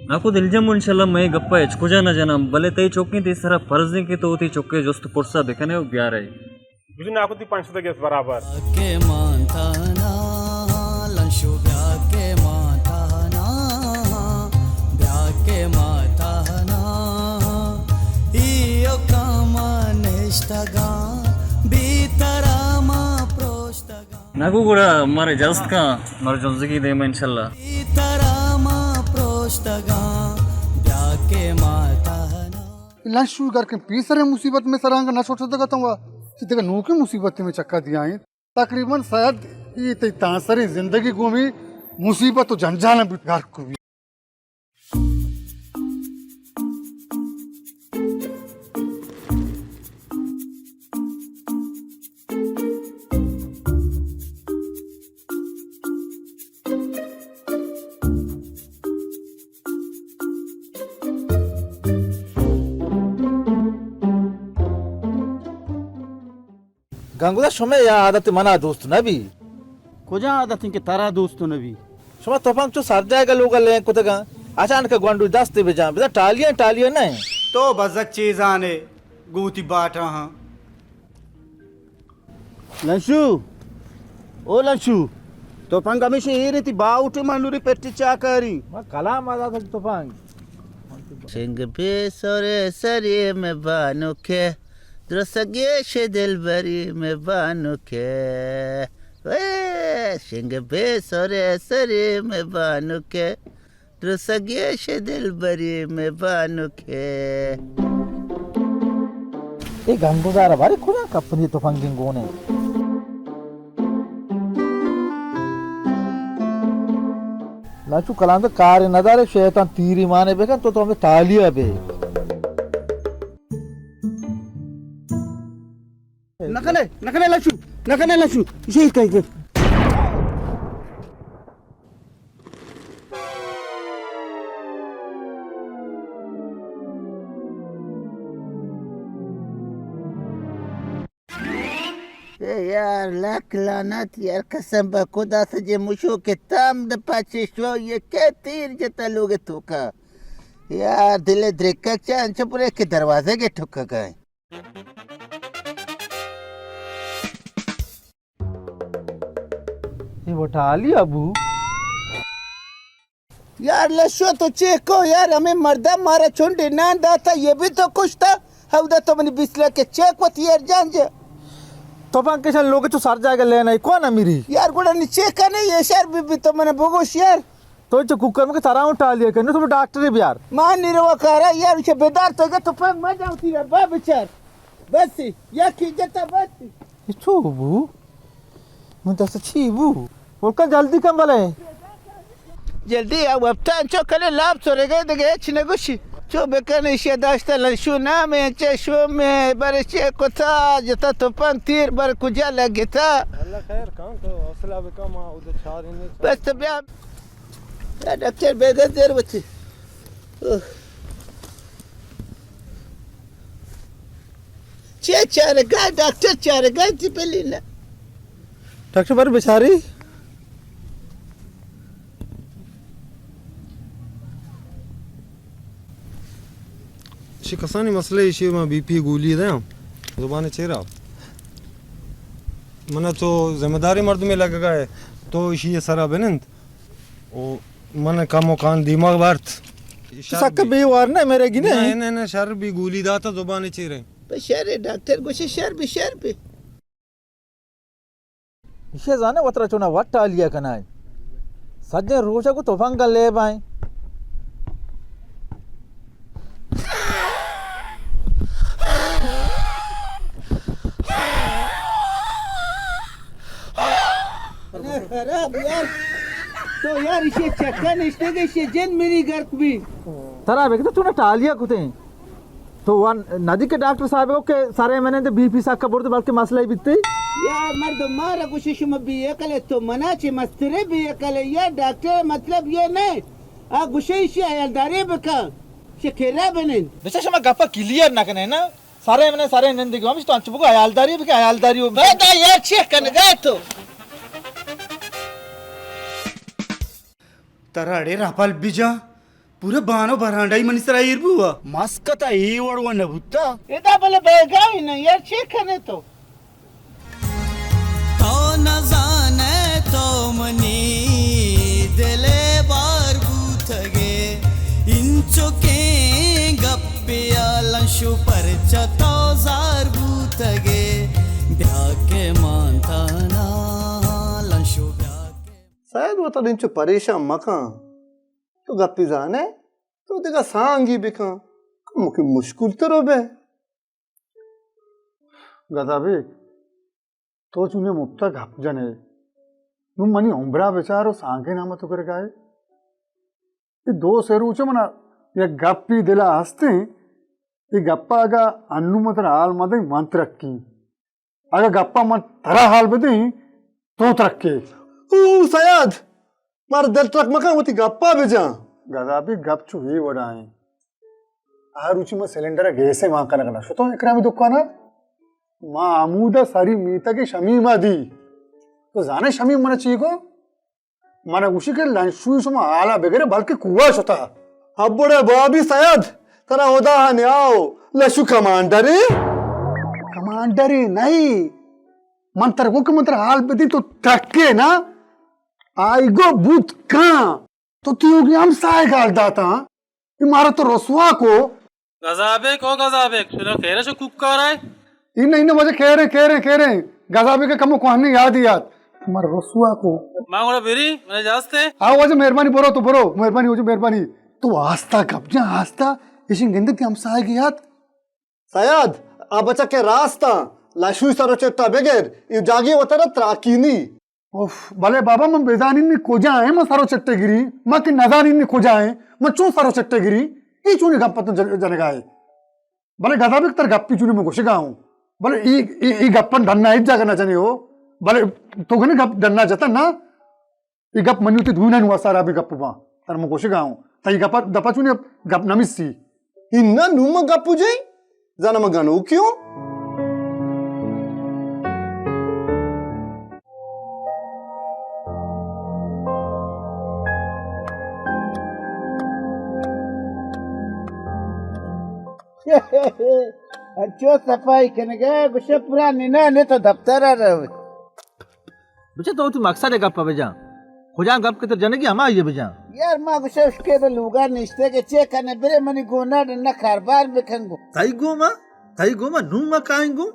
నాకు దిల్జము ఇన్షాల్లా मैं गप्पा हिचकुजा न जाना भले तई चौकी तीस तरह फर्ज नहीं कि तो ती चौके जोस्त पुरसा देखने वो ब्याह रही मुझे नाको ती 500 गेस बराबर के मानता ना लंशु ब्याह के माता ना ब्याह के माता ना इयो कामा निष्ठगा बीतरामा प्रोष्ठगा నాకు కూడా మరి జస్ట్ కా మరి జొంజకి దేమ ఇన్షాల్లా बीतरामा प्रोष्ठगा ब्याह के माता ना लंशु करके पीसरे मुसीबत में सरांग न सोच सका तुम सीधे नू की मुसीबत में चक्का दिया है तकरीबन शायद ये तासरी जिंदगी को भी मुसीबत तो जंजाल में घर को भी गंगुदा शमे या आदत मना दोस्त नबी कुजा आदत इनके तारा दोस्तों ने भी शमा तोफांग चो सर जाएगा लोग ले कुतगा अचानक गोंडू दस्ते बेजा बेटा टालियां नहीं तो बजक चीज आने गूती बाट रहा लंशु ओ लंशु तो पंग हमेशा ये रहती बाउटे मानूरी पेटी चाकरी कलाम आदा था तोफांग सिंग पे सोरे सरी में बानो के द्रसगे शे दिल बरी में बानो के वे सिंग पे सोरे सरी में बानो के द्रसगे शे दिल बरी में बानो के ये गंगुदारा बारी खुदा कपनी तोफांग गिंगोने लाचू कलाम तो कार नदारे शैतान तीरी माने बेकन तो हमें टालिया बे नकने लंशु ये कह यार लाख लानत यार कसम बा खुदा से जे मुशो के ताम द पाचे शो ये के तीर जता लोग ठोका यार दिले द्रेका चांद छपुरे के दरवाजे के ठोका गए ये बटा ली अबू यार लशो तो चेको यार हमें मर्दा मारा छुंडी ना दाता ये भी तो कुछ था हवदा तो मनी बिस्ला के चेक वत यार जान जे तोफांग के शन लोग तो सर जाएगा लेना है कौन अमीरी यार गुड़ा नीचे का नहीं ये शहर भी तो मैंने बोगोश यार तो जो कुकर में तारा टालिया करने तो डॉक्टर है यार मान नहीं रहा करा यार उसे बेदार तो गया तो पंग मत जाती यार बा बेचार बस या की जता बस इच्छो बू मैं तो सच्ची बू और का जल्दी कम वाला है जल्दी अब टाइम चो कले लाभ सोरे गए दगे छिने गुशी चो बेकने शे दाश्ता लशु ना में चे शो में बारे चे कोता जता तो पंग तीर बार कुजा लगता अल्लाह खैर काम तो हौसला भी कम उधर छार ने बस तो बया डॉक्टर बेदर देर बच्चे चे चार गाय डॉक्टर चार गाय थी पहली ना डॉक्टर बार बेचारी शिकसानी मसले इशे में बीपी गोली दे जुबान चेहरा मना तो जिम्मेदारी मर्द में लग गए तो इशी ये सारा बेनंत ओ मन काम कान दिमाग बार्थ सक बेवार ना मेरे गिने नहीं शर भी गोली दाता जुबान चेहरे शहर डॉक्टर को शहर पे इसे जाने वतरा चुना वट टालिया कना सज्जन रोजा को तोफांग का ले बाएं खराब यार तो यार इसे चक्का निश्ते के इसे जन मेरी गर्क भी तरा बेक तूने टालिया कुते तो वन नदी के डॉक्टर साहब को के सारे मैंने तो बीपी साक का बोलते बल्कि मसला ही बितते यार मर्द मारा कुछ शुम भी एकले तो मनाचे मस्तरे भी एकले यार डॉक्टर मतलब ये नहीं आ गुशे इसे आयलदारी बका से खेला बने विशेष में गप्पा क्लियर ना कने ना सारे मैंने सारे नंदी को हम तो अंचुको आयलदारी भी के आयलदारी हो बेटा यार चेक कर गए तो तराड़े रापाल बीजा पूरे बानो बरांडा ही मनीसरा इरबुआ मस्कता ई वड़वा नबुत्ता इदा भले बेगाई नहीं यार चेखने तो न जाने तो मनी दिले बार बूथगे इंचो के गप्पिया लंशु पर चतो जार बूथगे ब्याके मानता ना लंशु ब्याके शायद वो तो इंचो परेशान मका तो गप्पी जाने तो देखा सांगी बिका मुके मुश्किल तो रोबे गदाबे तो चुने मुक्ता घप जने नु मनी उम्बरा बेचारो सांगे नाम तो कर गाए ये दो सेरू चे मना ये गप्पी दिला हस्ते ये गप्पा आगा अन्नु मतर हाल मदे मंत्र रखी आगा गप्पा मत तरा हाल बदे तो तरक्के ओ सयाद मार दिल ट्रक मका होती गप्पा बेजा गदाबी गप चु ही वडाए आ रुचि में सिलेंडर गैस से मां का लगना शो तो एकरा में दुकान माँ आमूदा सारी मीता की शमीमा दी तो जाने शमीम मना चाहिए को माने उसी के लंशु सुमा आला बगैर बल्कि कुआ होता अब बड़े बाबी सयाद तरा होदा न्याओ लशु कमांडरी नहीं मंत्र को मंत्र हाल बदी तो ट्रक्के ना आईगो बूथ का तो त्यों की हम साय गाल दाता इमारत तो रसवा को गजाबे सुनो कह रहे सो कुक कर रहा है इन वजह कह रहे गजाबे के कमो कोहने याद तुम्हारे रसुआ को मांगोड़ा बेरी मैंने जास्ते आओ वजह मेहरबानी बोरो मेहरबानी तो आस्था कब्जा आस्था इसी गिंद की हम साय की याद सयाद आ बच्चा के रास्ता लाशु सरो चट्टा बगैर ये जागी होता ना त्राकीनी उफ भले बाबा मैं बेजानी ने खोजा है मैं सारो चट्टे गिरी मैं कि नजानी ने खोजा है मैं चो सारो चट्टे गिरी ये चूने गप्पा तो जनेगा है भले गधा भी तर गप्पी चूने में घुसेगा हूँ भले ई गप्पन धन्ना इज जाकर ना जाने हो भले तो गने गप धन्ना जाता ना ई गप मनुते धुना नुआ सारा भी गप वहाँ तर मैं घुसेगा हूँ तई गप्पा दपा चूने गप नमिसी इन्ना नुमा गप्पू जाई जाना मगानो क्यों अच्छो सफाई करने गए गुस्से पूरा निना ने तो दफ्तर रहे बच्चे तो तू मकसद है गप बेजा खुजा गप के तो जने की हम आइए बेजा यार मां गुस्से उसके तो लुगा निश्ते के चेक करने बेरे मनी गोना डन्ना खारबार बेखंगो ताई गोमा नुमा काएंगो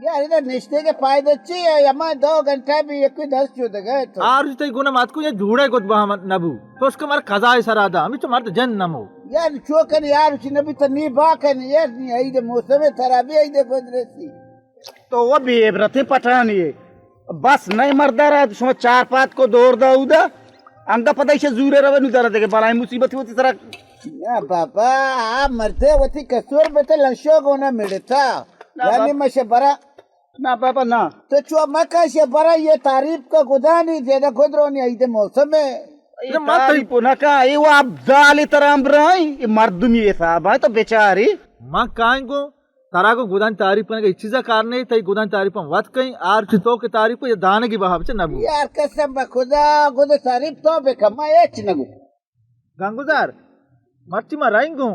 यार इधर निश्ते के फायदे चाहिए यमा 2 घंटा भी एक 10 चुद गए तो आर तई गोना मात को ये झूड़े गोद बहा नबू तो उसका मार खजा है सरादा हम तो मार तो जन नमो यार चोकन यार उसी भी तो नी बाकन यार नी आई दे मौसम खराबी आई दे गुजरसी तो वो भी इबरते पठान ये बस नहीं मरदा रहा तो 4-5 को दौड़ दा उदा अंगा पता इसे जूरे रवे नु दरा देके बलाई मुसीबत होती तरह या बाबा आ मरते होती कसूर बेटे लंशो गोना मिलता यानी मशे बरा ना पापा ना तो चो मका से बरा ये तारीफ का खुदा नहीं दे खुदरो नहीं आई दे मौसम में तारीफ ना का ये वो आप दाली तरह अम्बराई ये मर्दुमी ये साहब है तो बेचारी मां काएंगो तारा को गुदान तारीफ करने का चीजा कारणे तई गुदान तारीफ हम वत कई आर चितो के तारीफ को ये दाने की बहाव से नबू यार कसम खुदा खुद तारीफ तो बेकमा ये चिनगु गंगुजार मर्ची मा राइंगो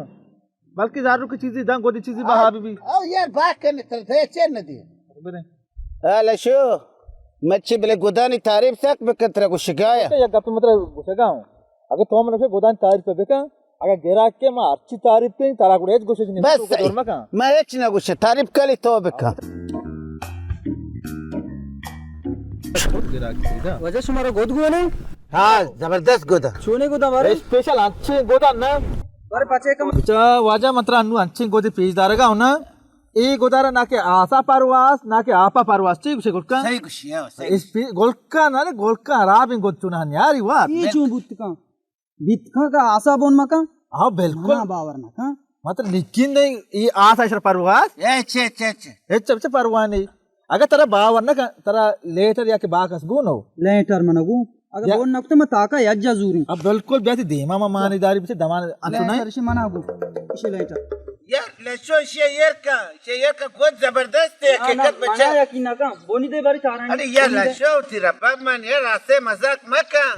बल्कि जारू की चीजें दान गोदी चीजें बहाव भी ओ यार बात करने तरह से न दी हाल शो मच्छी बले गुदानी तारीफ तक बेकतरा को शिकाया तो ये गप मतलब घुसेगा हूं अगर तो मन से गुदान तारीफ पे बेका अगर गेरा के मां अच्छी तारीफ पे तारा को एज गुसे नहीं बस मैं एच ना गुसे तारीफ कली तो बेका वजह से हमारा गोद गुआ नहीं हां जबरदस्त गोदा सोने गोदा हमारे स्पेशल अच्छे गोदा ना अरे पाचे का अच्छा वाजा मंत्रा अन्नु अच्छे गोदे पेजदारगा होना ए गोदारा ना के आसा परवास ना के आपा परवास ठीक से गोलका सही कुशिया सही इस गोलका ना ने गोलका हराब इन गोद चुना यार वा ये चू बुतका बितका का आसा बोन मका हां बिल्कुल ना बावर ना का मतलब लेकिन नहीं ये आसा शर परवास ए छे चप परवा नहीं अगर तेरा बावर ना तेरा लेटर या के बाकस गुनो लेटर मनगु अगर बोन नकते में ताका यज्जा जूरी अब बिल्कुल बेती देमा मा मानीदारी से दमान सुनाई लेटर से मनागु इसे लेटर यार लेशो शेयर का बहुत जबरदस्त है हकीकत बच्चा यकीन ना का बोनी दे बारी चारा अरे यार लेशो तेरा बाप मान यार रास्ते मजाक मत कर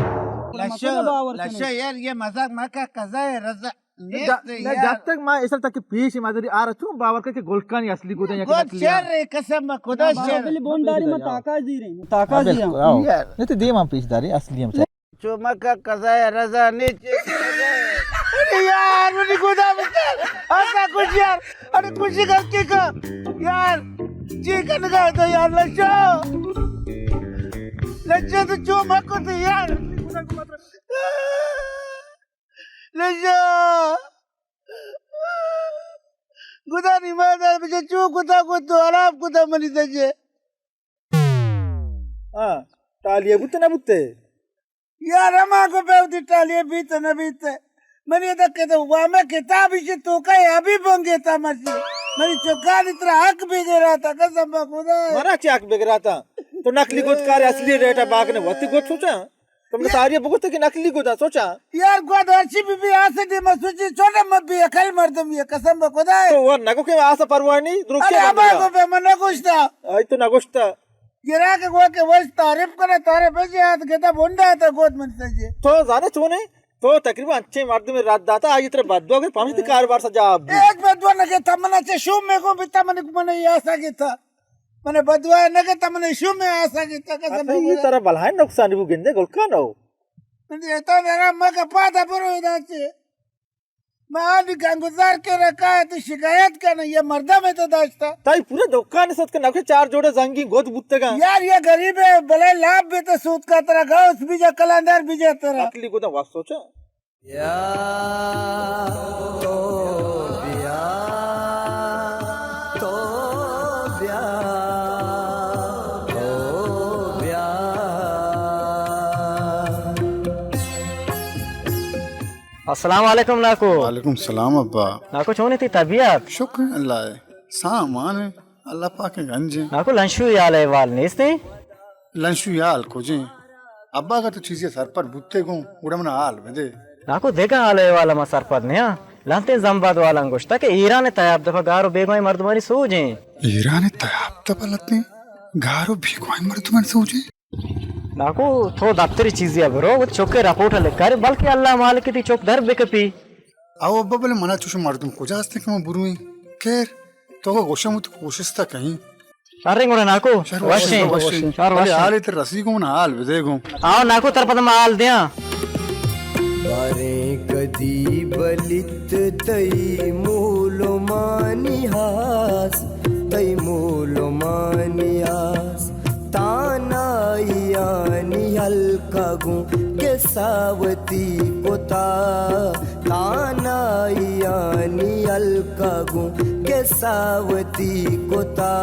लशो यार ये मजाक मका कजा है रजा जब तक मैं ऐसा तक पीस माधुरी आ रहा हूँ बावर के गोलकानी असली को दें गोद शेर रे कसम खुदा शेर पहले बोंडारी में ताका जी रे ताका जी यार नहीं तो दे मां पीसदारी असली हम चुमा का कजा है रजा नीचे अरे यार मुझे खुदा बचा ऐसा कुछ यार अरे कुछ गलती का यार चिकन का तो यार लच्छा तो चुमा को तो यार लच्छा खुदा नहीं मारता मुझे चू खुदा को तो आराम खुदा मनी सजे हाँ टालिए बुत्ते ना बुत्ते यार हमा को बेवती टालिए बीते न बीते मैंने तक के तो हुआ मैं किताब इसे तो का अभी बंगे था मर्जी मेरी चौकार इतना हक बिग रहा था कसम खुदा मरा चाक बिग रहा था तो नकली गोद कार असली रेट है बाग ने वती गोद सोचा तुमने सारी बुगत की नकली गोदा सोचा यार गोद अच्छी भी आ से दे मैं सोची छोटा मत भी अकल मर तुम ये कसम खुदा तो वो नगो के आसा परवाह नहीं द्रुक अरे हमा को पे मन गुस्ता आई तो नगोस्ता गिरा के गो के वश तारीफ करे तारे पैसे हाथ गेता बोंडा था गोद मन सजे तो जाने चोने तो तकरीबन अच्छे मर्द में रात दाता आज इतने बदवा के पांच कारोबार सजा अब एक बदवा न के तमना से शू में को भी तमने मने आशा के था मने बदवा न के तमने शू में आशा के था कसम ये तरह बलहान नुकसान भी गिंदे गोलका ना हो ये तो मेरा मग पाता परो इधर से मैं आज गंगुजार के रखा है तो शिकायत करना ये मर्दा में तो दास्ता ताई पूरे दुकान सत के नखे चार जोड़े जंगी गोद बुत्ते का यार ये गरीब है भले लाभ भी तो सूद का तरह गाउस भी जा कलांदर भी जा तरह अकली को तो वास सोचा अस्सलाम वालेकुम नाको। वालेकुम सलाम अब्बा। नाको छोने थी तबीयत शुक्र अल्लाह है सामान है अल्लाह पाक के गंज है नाको लंशु याल है वाल नेस्ते लंशु याल को जे अब्बा का तो चीजें सर पर बुत्ते को उड़मना हाल बदे नाको देखा हाल है वाला मसर पर ने लांते जंबाद वाला अंगुश्ता के ईरान ने तयाब दफा गारो बेगोई मर्दमारी सोजे ईरान ने तयाब दफा लतने गारो बेगोई मर्दमारी सोजे नाको थो दफ्तरी चीज़ है ब्रो वो चौके रिपोर्ट लिखकर बल्कि अल्लाह मालिक की चौक दर बेकपी आओ अब्बा बोले मना चुश मर्दम को जास्ते क्यों बुरुई खैर तो को गोशा मुत कोशिश ता कहीं अरे गोना नाको वशे अरे हाल इधर रसी को ना हाल देखो आओ नाको तरपद माल दिया बारे कदी बलित तई मूलो मानिहास तई मूलो मानियास तानायानी हल्कागु के सावती कोता तानायानी हल्कागु के सावती कोता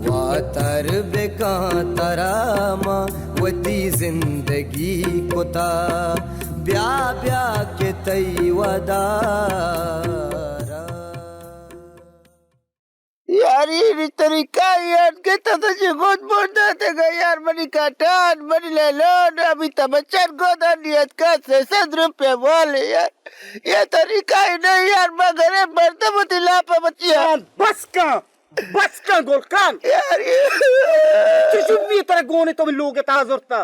वातर बेका तरामा वती जिंदगी कोता ब्या ब्या के तई वदारा यार ये तरीका यार के तो गोद बोलता थे यार मनी काटान मनी ले लो अभी तबच्चन गोद नियत का 600 रुपए बोले यार ये तरीका ही नहीं यार मैं घरे मरते मत लापा बच्चिया बस का गोलकान यार ये चुप्पी तरह गोने तो लोग ताजुरता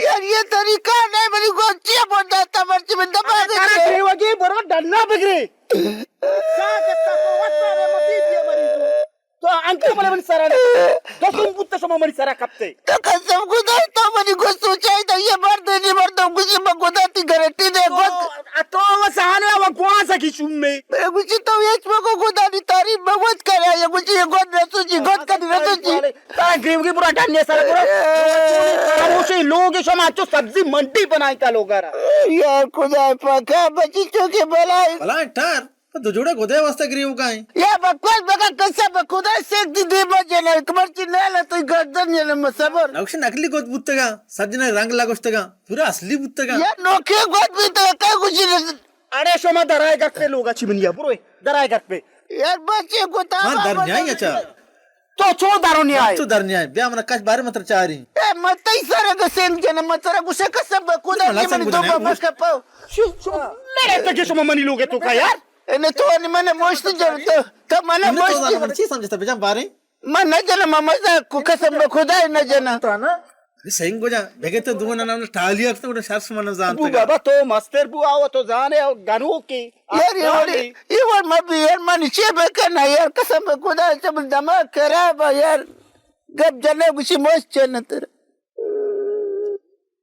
यार ये तरीका नहीं मनी गोचिया बोलता था मर्ची में दबा दे वगे बड़ा डरना बगरे तो अंकल मला म्हणे सरा तो तुम पुत्त सम म्हणे सरा कपते तो कसम खुदा तो मनी को सोचा तो ये मर्द नहीं मर्द कुछ बगोदा ती गारंटी दे तो वो सहाने वो कौन सा की शुम्मे कुछ तो ये को खुदा दी तारीफ बहुत करे ये कुछ ये गोद रसुची गोद का रसुची ता ग्रीव की पूरा डन्ने सरा पूरा वो से लोग समाज तो सब्जी मंडी बनाई था लोगारा यार खुदा पका बच्ची के भलाई भला ठहर तो जोड़े गोदे वास्ते ग्रीव का है या बकवास बका कसम खुदा सेक दी दे बजने कमरची ले तो गर्दन ये मसबर नक्श नकली गोद बुत्तेगा सजने रंग लागोस्तेगा पूरा असली बुत्तेगा यार नोखे गोद भी तो का कुछ अरे शोमा दराए गट पे लोग अच्छी बनिया ब्रो दराए गट पे यार बच्चे को ता हां डर नहीं अच्छा तो छो दारो नहीं आए तो डर नहीं आए ब्या मन कश बारे मत चारी ए मत ही सारा का सेंग जन मत सारा गुस्सा कसम खुदा ने मन दो बस का पाओ मेरे तक के शोमा मनी लोगे तो का यार ने तो ने मने मोस्ट जर तो मने मोस्ट ची समझता बेजा बारे मन न जना ममजा को कसम खुदा न जना तो ना सही को जा बेगे तो दुवन नाम टालिया तो उड़े शर्स मन जानते बाबा तो मस्तर बु आओ तो जाने गनु की यार ये और मैं यार मन चे बेकना यार कसम खुदा सब दिमाग खराब है यार गप जने कुछ मस्त चन तर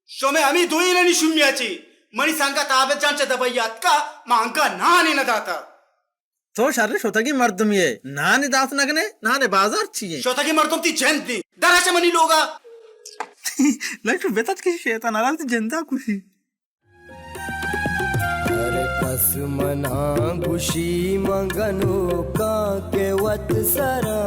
शोमे आम्ही दुईने शुम्याची मनी सांगा ताबे जानचे दबैयात का मांगा नानी न दाता तो शारे शोतगी मर्दम ये नानी दात नगने नाने बाजार चाहिए शोतगी मर्दम ती जंती दराचे मनी लोगा लाइक बेतात की शैतान आला ती जनता खुशी अरे कस मना खुशी मंगनो का के वत सरा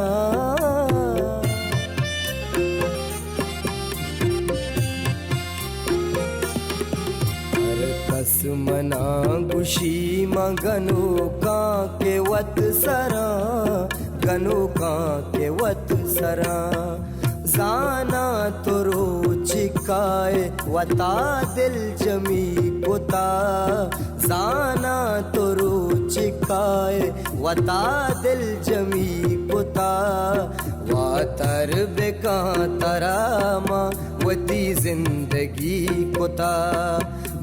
मना गुशी मगनो का के वत सरा गनो का के वत सरा जाना तो चिकाए वता दिल जमी कोता जाना तो चिकाए वता दिल जमी कोता वातर बेका तरामा वती जिंदगी कोता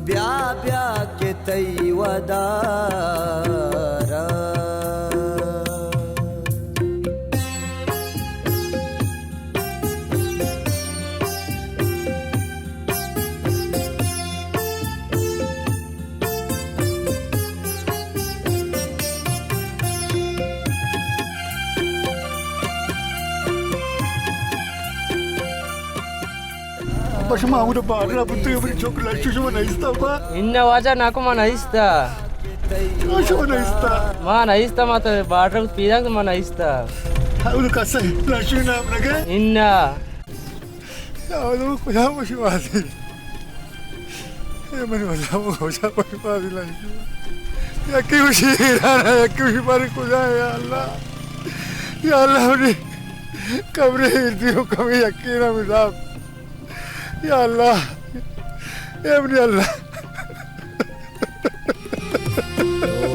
ब्या ब्या के तई वदारा Mas mau udah parah betul yang beri coklat susu mana ista apa? Inna wajah naku mana ista? Susu mana ista? Mana ista mata barang pidang tu mana ista? Udah kasih langsung nama lagi? Inna. Ya Allah, kau jangan masih mati. Ya mana macam kau jangan masih mati lagi. Ya kau sihirana, ya kau sihir kau jangan ya Allah. Ya Allah ni kabre itu kami yakin kami dah. Ya Allah, ya Allah.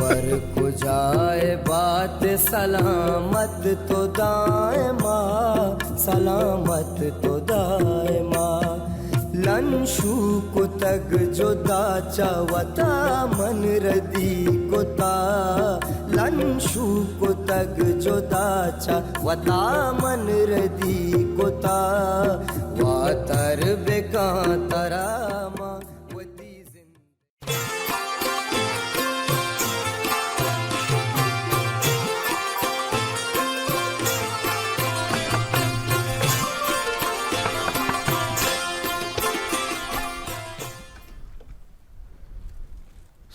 और को जाए बात सलामत तो दाए माँ सलामत तो दाए माँ लंशु को तग जो दाचा वता मन रदी को ता लंशु को तग जो दाचा वता मन रदी को ता वातर बेका तरामा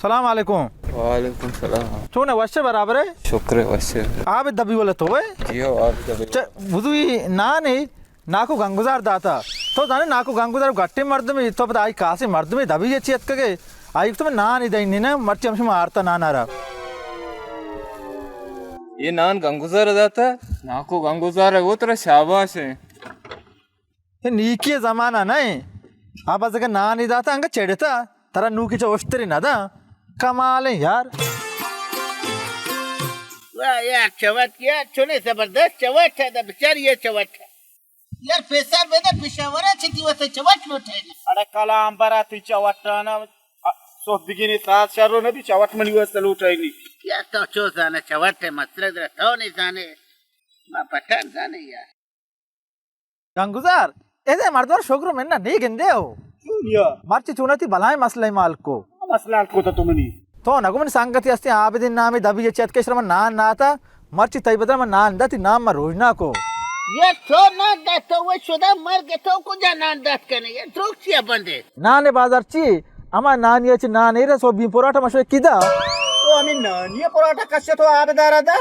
सलाम अलैकुम वालेकुम सलाम चोने वश्य बराबर है शुक्र वश्य आप दबी बोले तो वे जियो आप दबी बुजुई ना नहीं नाको गंगुजार दाता तो जाने नाको गंगुजार गट्टे मर्द में तो पता आई कासे मर्द में दबी ये चीत के आई तो मैं ना नहीं देनी ना मर्ची हमसे मारता ना नारा ये नान गंगुजार दाता नाको गंगुजार है वो तेरा शाबाश है ये नीकी जमाना नहीं आप अगर ना नहीं दाता अंगा चढ़ता तेरा नू की चौष्टरी ना दा कमाल है यार वाह यार चवट यार चुने जबरदस्त चवट है द बेचारी ये चवट है यार पैसा बेदा पेशावरा छती वसे चवट लोटे अरे कलाम बरा ती चवट ना सो बिगिनी सात शरो नबी चवट मनी वसे लूटाईनी यार तो चो जाने चवट है मसरद रहो नहीं जाने मा पठान जाने यार गंगुजार ऐसे मर्दवार शोकरो में ना नहीं गिंदे हो मर्ची चुनती भलाए मसले माल को मसला को तो तुमनी तो नगो मन संगति अस्ति आबदिन नामे दबी ये चत के श्रम नान नाता मर्ची तई बदल में नान दती नाम में रोजना को ये तो ना दतो वो शुदा मर गए तो को जा नान दत कने ये द्रोक्षिया बंदे नाने बाजार ची अमा नानी ची नाने रे सो बी पराठा मशे किदा तो हमें नानी पराठा कसे तो आबदारा दा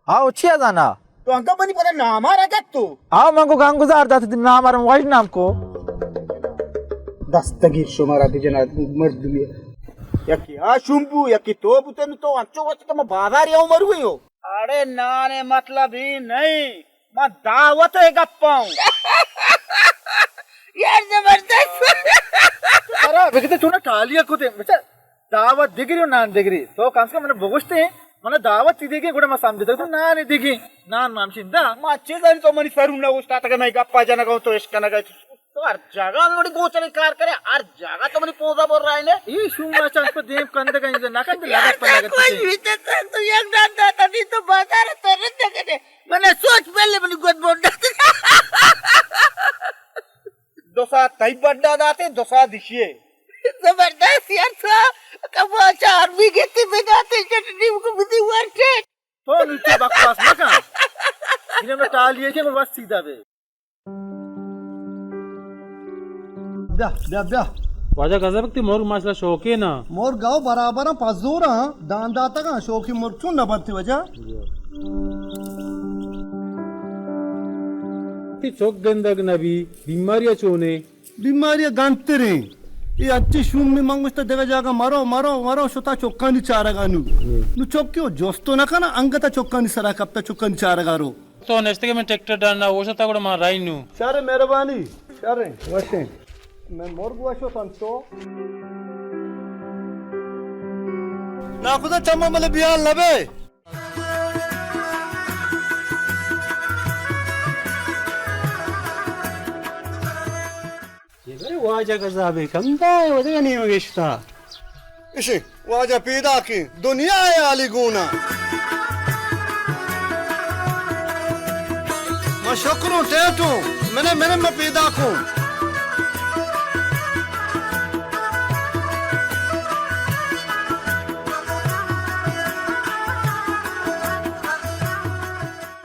आओ छिया जाना तो अंका बनी पता नाम आ रहा तू आओ मंगो गंगुजार दत नाम आरम वाइज नाम को दस्तगीर शुमारा बिजना मर्द में यकी आ शुंबू यकी तो बुतन तो अंचो वच के बाजार या मर गई हो अरे नाने मतलब ही नहीं मैं दावत है गप्पाऊं यार जबरदस्त अरे बेगते चुना टालिया को दे बेटा दावत दिगरी और नान दिगरी तो कम से कम मैंने बोगस्ते हैं मैंने दावत ती देगी गुड़ा मैं समझे तो नान ही दिगी नान मामशिंदा मैं अच्छे जानी तो मनी सरूम ना उस्ता तक मैं गप्पा जाना कहूं तो इसका ना तो हर जगह थोड़ी गोचरी कार करे, हर जगह तो मेरी पोजा बोल रहा है ने ये शुमा चांस पे देव कंद का इंजन ना कंद लगा पड़ेगा कोई विचार तो एक दादा तभी तो बाजार तो रद्द करे मैंने सोच पहले मैंने गोद बोल दोसा तई बड्डा दाते दोसा दिशिए जबरदस्त यार था कब 4 बीघे में जाते चटनी को विधि वर्षे तो नीचे बकवास ना का इन्हें मैं टाल लिए के मैं बस सीधा बे ब्या वाजा गजब ती मोर मासला शौके ना मोर गाव बराबर पाजोरा दान दाता का शौकी मोर क्यों न बनती वजह ती चौक गंदग नबी बीमारियां चोने बीमारियां गांते रे ये अच्छी शूम में मंगुस्ता देगा जागा मारो मारो मारो शोता चौका नी चारगा नु चौक्यो जोस्तो ना का ना अंगता चौका नी सरा कप्ता चौका नी चारगा रो तो नेक्स्ट के में ट्रैक्टर डालना वो शता को मार राई नु सारे मेहरबानी सारे वशे मैं मोर गुआशो संतो ना खुदा चम्मा मले बियाल लबे ये वाजा गजब कंदा वदे नहीं होगेश्ता इसे वाजा पैदा की दुनिया है आली गुना मैं शुक्र टेटू मैंने मैं पैदा को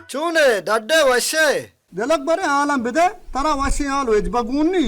चूने डड्डे वशे दलक बरे आलम बिदे तरा वशे आल वेज बगुनी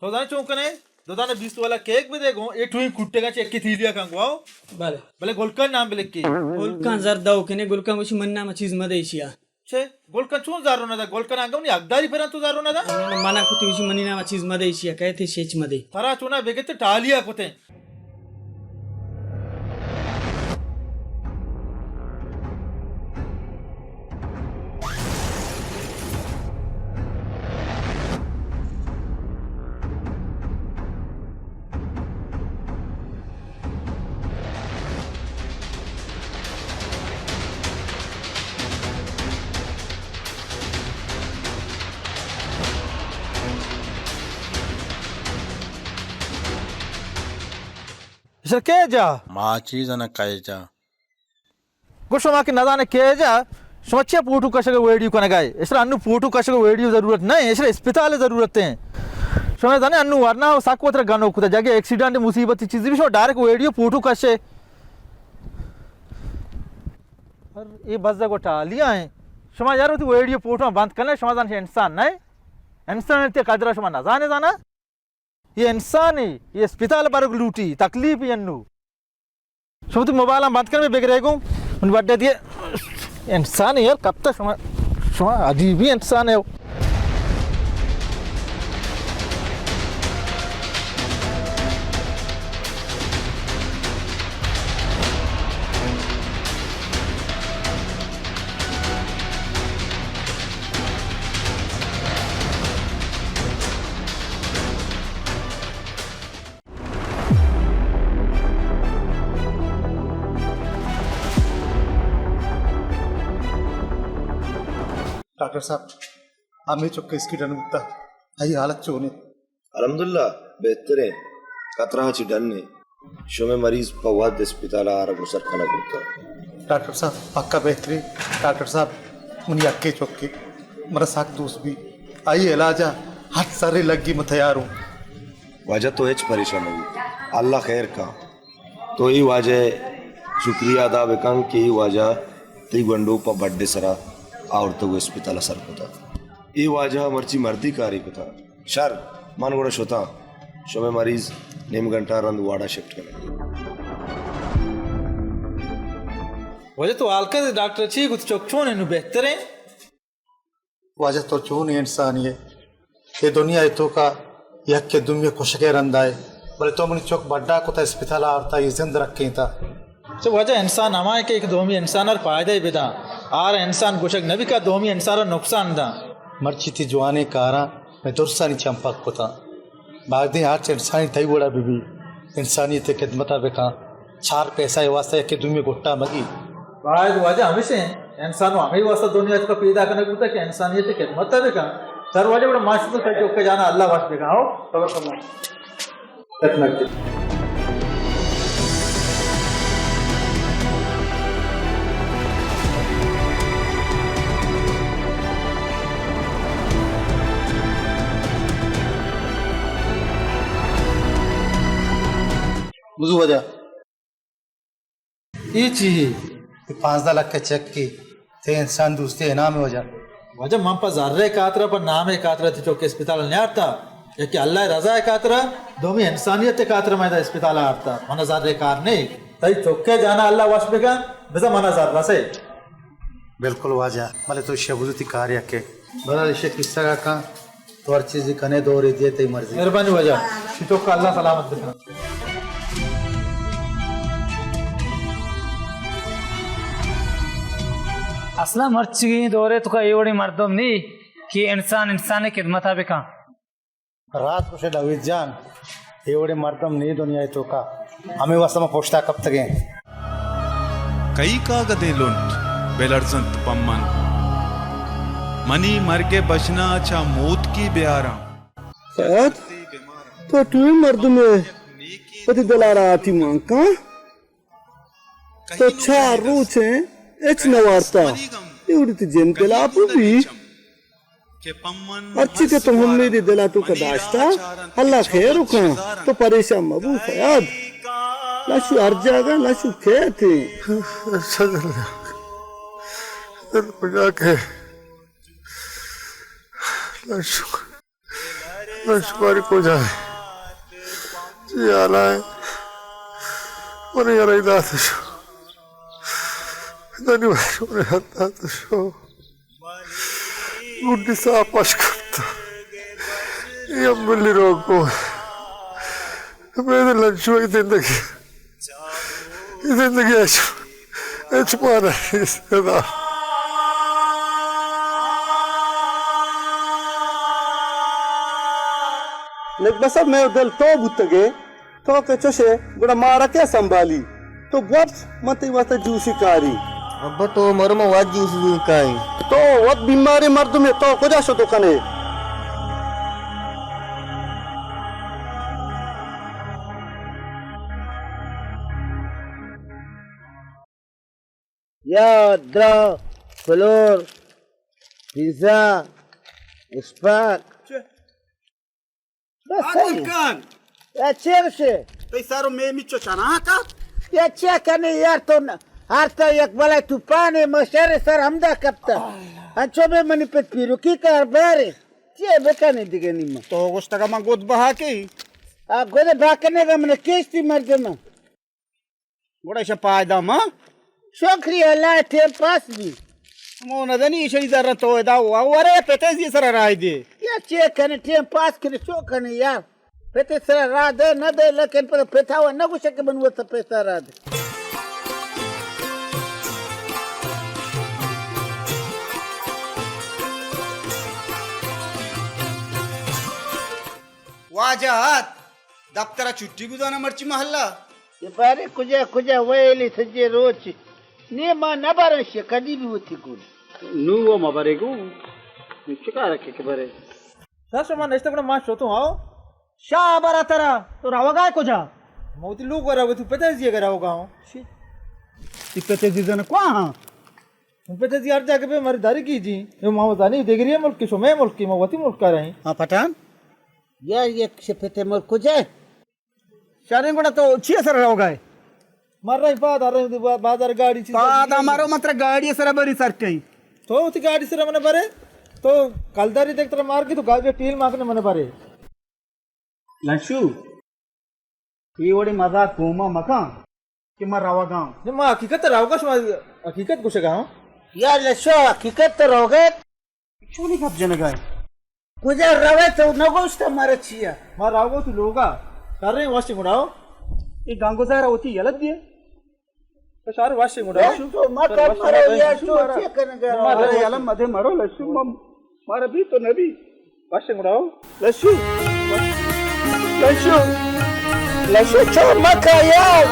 तो दाने चौकने दो दाने 20 वाला केक भी देखो एक ठुई कुट्टे का चेक की थी लिया कंगवाओ भले भले गोलकन नाम बिलक की गोलकन जरदाव केने गोलकन उशी मन्ना मा चीज मध्ये इशिया छे गोलकन चून जारो ना गोलकन आंगम नी अगदारी फेरा तू जारो ना मना कुती उशी मन्ना मा चीज मध्ये इशिया काय ते शेच मध्ये तारा चुना बेगेते टालिया कोते के जा माँ चीज न कहे जा गुस्सा के नदाने के जा सोचे पूटू कशे वेडियो कने गाय इसरा अन्नु पूटू कशे वेडियो जरूरत नहीं इसरा अस्पताल जरूरत है समझ जाने अन्नु वरना साकोत्र गनो कुदा जगह एक्सीडेंट मुसीबत चीज भी सो डायरेक्ट वेडियो पूटू कशे और ये बस जगह टालिया है समझ यार तो वेडियो पूटू बंद करना समझ जाने इंसान नहीं इंसान ते कदरा समझ ना जाने जाना ये इंसान है ये अस्पताल पर लूटी तकलीफ है अन्नु सब तो मोबाइल बंद कर में बेग रहेगा उन बड्डे दिए इंसान है यार कब तक समझ अजीब ही इंसान है डॉक्टर साहब हमें चुके इसकी डनता आई हालत चोने अलहमदुल्ला बेहतर है कतरा ची डन ने शोमे मरीज पवाद अस्पताल आ रहा गुसर खाना करता डॉक्टर साहब पक्का बेहतरी डॉक्टर साहब मुझे अक्के चौके मेरा साथ दोस्त भी आइए इलाजा हाथ सारे लगी मैं तैयार हूँ वजह तो एच परेशान हुई अल्लाह खैर का तो ही वजह शुक्रिया अदा बेकंग कि ही वजह ती गंडो पर बर्थडे सरा और तो अस्पताल सर होता ये वजह मर्ची मर्दी कारी पता शर मान गोड़ा शोता शोमे मरीज नेम घंटा रंद वाड़ा शिफ्ट करें वजह तो आलका डॉक्टर अच्छी कुछ चौकचों ने बेहतर है वजह तो चून इंसान ये दुनिया तो का यक के दुनिया खुश के रंदा है बोले तो मुझे चौक बड्डा को था अस्पताल आता ये जिंद रखे था तो वजह इंसान हमारे के एक दोमी इंसान और फायदा ही बेदा आर इंसान गुशक नबी का दोमी इंसान और नुकसान दा मर्ची थी जुआने कारा मैं दुरसानी चंपक को था बाद दिन आज इंसानी थई बोला बीबी इंसानियत के खिदमत बेका चार पैसा वास्ते के दुनिया गुट्टा मगी बाद वजह हमेशा इंसान हमें वास्ता दुनिया का पैदा करने को कि इंसानियत के खिदमत बेका सर वजह बड़ा माशूक था जो के जाना अल्लाह वास्ते बेका आओ खबर कमो मुझे वजह ये चीज 5 लाख के चेक की थे इंसान दूसरे इनाम में वजह वजह मन पर जर्रे कातरा पर नाम है कातरा थी चौके अस्पताल नहीं आता या कि अल्लाह रजा है कातरा दोमी इंसानियत कातरा में अस्पताल आता मना जर्रे कार नहीं तई चौके जाना अल्लाह वास्ते का बिजा मना जर्रा से बिल्कुल वजह मले तो शबुजती कार्य के बड़ा इसे किस्सा का तो हर चीज कने दो रही थी तेरी मर्जी मेहरबानी वजह चौक का अल्लाह सलामत रखना असला मर्ची दौरे तो का एवढी मर्दम नहीं कि इंसान इंसान की खिदमत है बेका रात को से डवीज जान एवढे मर्दम नहीं दुनिया तो का हमें वसम पोष्टा कब तक कई कागदे लुंट बेलरजंत पम्मन मनी मर के बचना अच्छा मौत की ब्यारा फैद तो तू मर्द में पति दलारा आती मांका तो चार रूचे एच नवारता एवढी ती जेन पेला आपू भी अच्छी के तुम हम मेरी दिला तू का दाश्ता अल्लाह खैर उखा तो परेशान मबू फयाद लाशु हर जागा लाशु खे थे सगल दिल बजा के लाशु बारी को जाए जी आला है और यार इदात show Dani var hatta şu Gudi sa paşkapta Yambuli roko Böyle lanço zindagi Zindagi aç para isteda Nek basa मैं उधर तो बुतगे तो कचो से बड़ा मारा क्या संभाली तो बहुत मत वास्ते जूसी कारी अब्बा तो मरम वाज जूसी काई तो वत बीमारी मर्द में तो को जासो तो कने या द्रा फ्लोर पिज्जा स्पार्क बस kan या चेर से पैसारो में मिचो चाना का या चेक करने यार तो हारता एक बला तूफान है मशरे सर हमदा कप्ता अंचो में मनी पे पीरो की कर बारे ये बेकाने दिगे निम्मा तो गोश्त का मां गोद बहा के आ गोदे भाकने का मने केस्ती मर देना बड़ा शपायदा मां शोखरी अल्लाह थे पास भी मो नदनी इशरी जरा तो दा वरे पेते जी सर राय दे या चेक करने थे पास के शो करने यार पेते सर रा दे न दे लेकिन पर पेथावा न कुछ के बनवो तो पैसा रा दे वाजहात दफ्तरा छुट्टी गुजाना मर्ची महल्ला ये बारे कुजा वेली सजे रोच ने मा न बारश कदी भी होती कुल नुवो मबरेगु निचका रखे के बरे सासु मा नेस्ते पण मा शोतो आओ शा बरा तरा तो रावगाय को जा मोती लोग कराओगे तू पता जी कराओ गाँव इतने जीजन को हाँ पता जी हर जगह पे हमारी दारी की जी ये मावता नहीं देख रही है मुल्क की मैं मुल्क की मवती मुल्क कर रही हाँ पठान यार ये शेफते मुल्क को जाए शारे गुड़ा तो अच्छी असर रहोगा मर रही बात आ रही बाजार गाड़ी बात हमारो मात्र गाड़ी सर बरी सर कहीं तो उसी गाड़ी से मने परे तो कलदारी देख तरह मार के तो गाड़ी टील मारने मने परे लंशु ये बड़ी मजाक घूमा मका कि मैं रावा गाँव जब मैं हकीकत रहोगा हकीकत कुछ गाँव यार लशो हकीकत तो रहोगे क्यों नहीं कब जन गए कुछ रवे तो नगोस्ट मारे छिया मार रहोगा तू लोगा कर रहे हैं वाशिंग उड़ाओ ये गांगो सारा होती गलत दिए तो सारे वाशिंग उड़ाओ तो मत मारो यार तो चेक करने गया मारे याला मधे मारो लस्सू मारे भी तो नबी वाशिंग उड़ाओ लस्सू लस्सू लशो छोड़ मत यार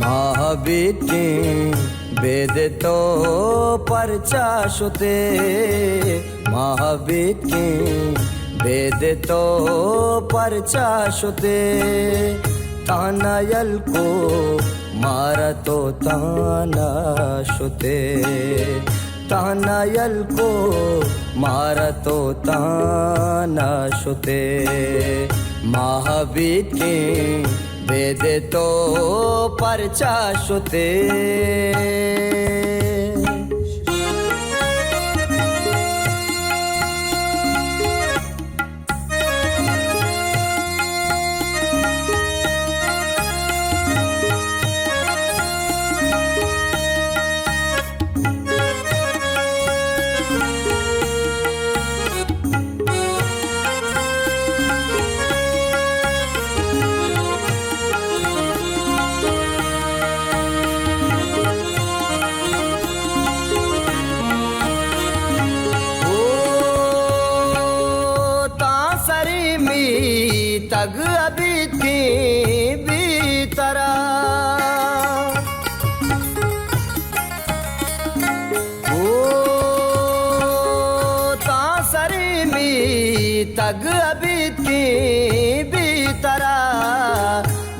महाबीती वेद तो परचा शुते महाबीती वेद तो परचा शुते तानायल को मारा तो ताना शुते तानायल को मारा तो ताना शुते महाबीती वेद तो परचा शुते तग अभी थी भीतरा ओ तासरी मी तग अभी थी भीतरा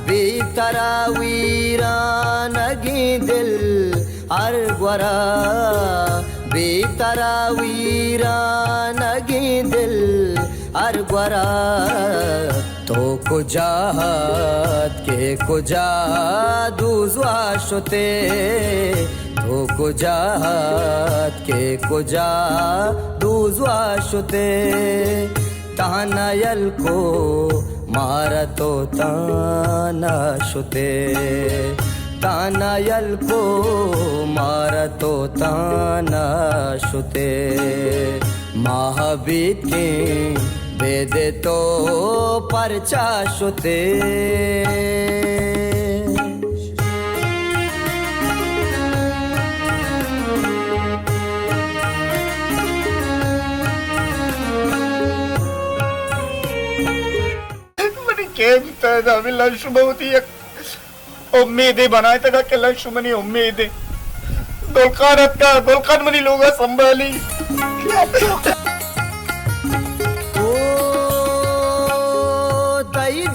भीतरा वीरानगी दिल अरगवरा भीतरा वीरानगी दिल अरगवरा तो कुजात के कुजा दूजवा शुते तो कुजात के कुजा दूजवा शुते तानायल को मारा तो ताना शुते तानायल को मारा तो ताना शुते महाबीत के वेद तो परचा शुते उम्मीदें बनाए तक के लक्ष्मणी उम्मीदें गोलकारत का गोलकार मनी लोग संभाली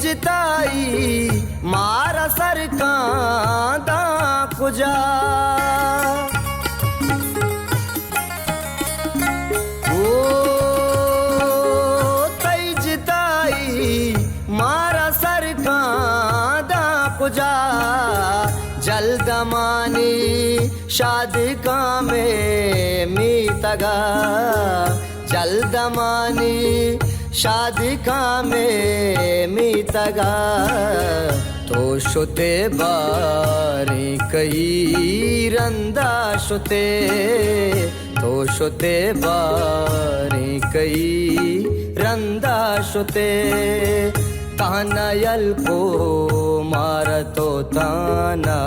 जिताई मारा सर कांदा कुजा ओ तई जिताई मारा सर कांदा कुजा जल्दमानी शादी का में मीतगा जल्दमानी शादी का में मीतगा तो शुते बारी कई रंदा शुते तो शुते बारी कई रंदा शुते तानायल को मारा तो ताना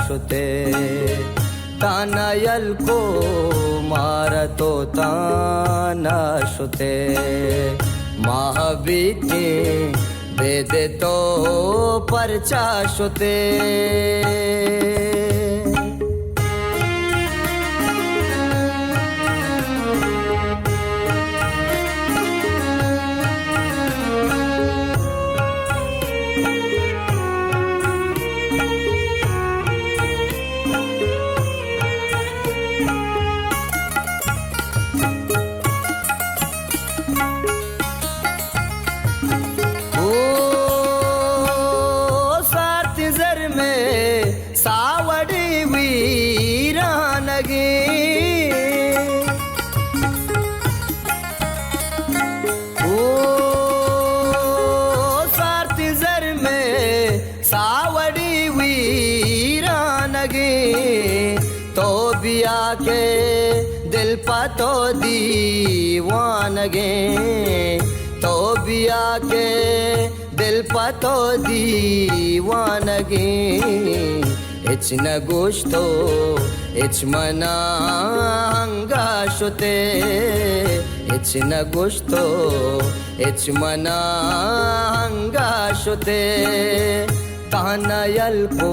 शुते तानायल को मारतो ताना शुते महाबीती वेदे तो परचा शुते सावड़ी वीरानगी ओ सारती जर में सावड़ी वीरानगी तो बिया के दिल पतो दीवानगे तो बिया के दिल पतो दीवानगे इच न गोश्तो इच मना हंगा शुते इच न गोश्तो इच मना हंगा शुते तानायल को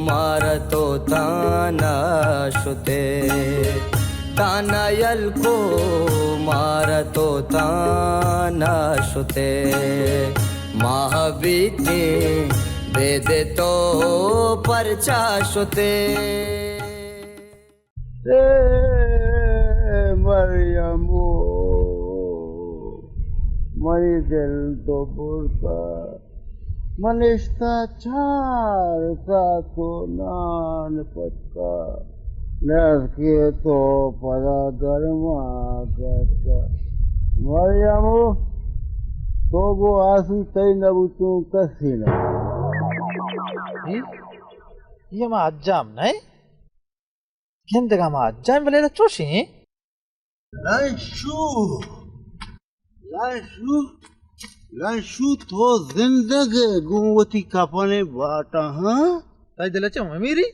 मारतो ताना शुते तानायल को मारतो ताना शुते महाबीती वेदे तो परचा शुते मरियमो मरी दिल तो पुरता मनिष्ठा चार का तो नान पटका नर के तो पदा गर्मा करता मरियमो तो वो आंसू कई नबूतों कसी न ये मा अज्जाम नहीं किंतु मा अज्जाम बलेला चोशी लंशु लंशु लंशु तो जिंदगी गुवती कापने बाटा हाँ ताई दिलाचे ममीरी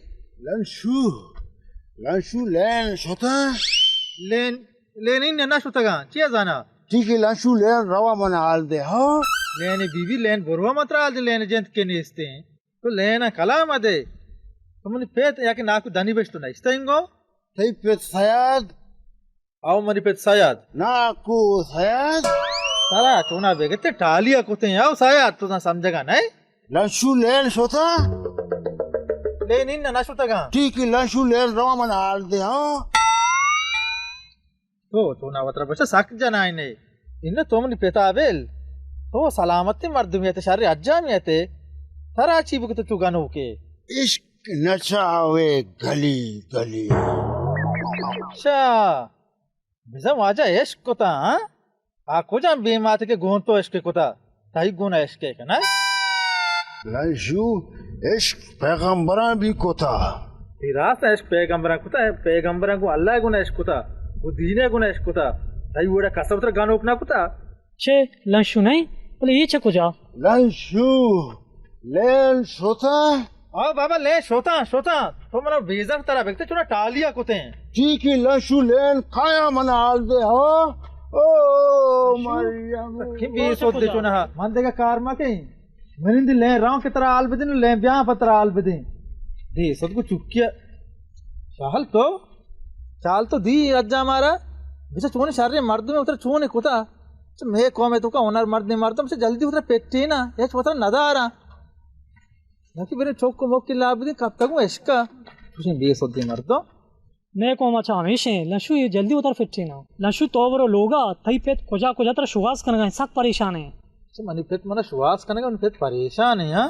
लंशु लंशु लेन शोता लेन इन ना शोता गा चिया जाना ठीक है लंशु लेन रवा मना आल दे हाँ लेन बीबी लेन बोरवा मात्र आल दे लेन जेंत के नेस्ते हैं तो लेना कलाम अदे तुमने पेट याके नाकु दानी बेचतो ना इस्तेंगो तई पेट सयाद आओ मरी पेट सयाद नाकु सयाद तारा टोना बेगते टालिया कोते आओ सयाद तो ना समझेगा नहीं लंशु लेन शोता लेन इन ना शोता गा ठीक है लंशु लेन रवा मना आल दे हाँ तो ना वत्र बच्चा साक जना इने इन्ने तुमने पेता आवेल तो सलामती मर्दुमियते शारी अज्जामियते तारा चीबुक तो चुगानो के इश्क नचावे गली गली अच्छा बिजम आजा इश्क कोता हाँ आ कोजा बेमात के गोन तो इश्क कोता ताई गुना इश्क के ना लंशु इश्क पैगंबरा भी कोता ये रास्ता इश्क पैगंबरा कोता है पैगंबरा को अल्लाह गुना इश्क कोता वो दीने गुना इश्क कोता ताई वोड़ा कसवत्र गानो अपना कोता छे लंशु नहीं बोले ये छे कोजा लंशु लेन शोता आओ बाबा ले शोता शोता तो मना बेजर तरह व्यक्ति चुना टालिया कोते हैं ठीक है लंशु लेन खाया मना आल दे हो ओ मरियम किम भी सोच दे चुना मान देगा कार मा के मरिंद ले राव की तरह आल बदिन ले ब्याह पत्र आल बदिन दे सब को चुकिया चाल तो दी अज्जा मारा बिचा चोने शारे मर्द में उतर चोने कोता मैं को मैं तो का ओनर मर्द ने मारता मुझे जल्दी उतर पेटे ना ये छोटा नदा आ रहा कि मेरे चौक को मोक के लाभ दे कब तक वो इसका तुझे बेस होती मर दो मैं को मचा हमेशा लंशु ये जल्दी उतर फिट ना लंशु तो बरो लोगा थई पेट कोजा कोजा तर शुवास करना सक परेशान है मनी पेट मना शुवास करने का उन पेट परेशान है हां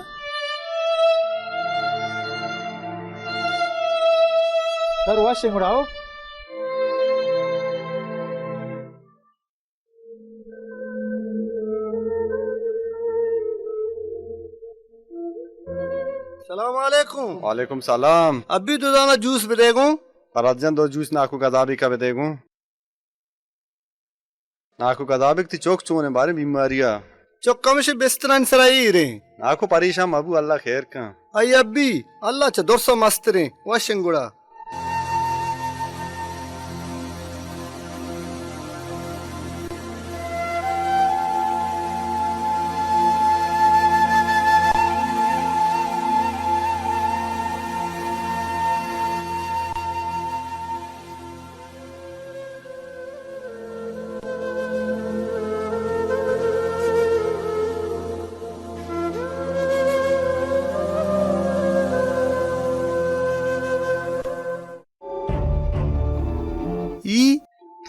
सर वाशिंग उड़ाओ सलामकुम वालेकुम सलाम अभी तो दाना जूस भी देगो परजन दो जूस नाकू गदाबी का भी देगो नाकू गदाबी ती चौक चोने बारे बीमारियां चौक कम से बेस्तरान सराई रे नाकू परेशान अबू अल्लाह खैर का आई अब्बी अल्लाह च दोरसा मस्त रे वाशिंगुड़ा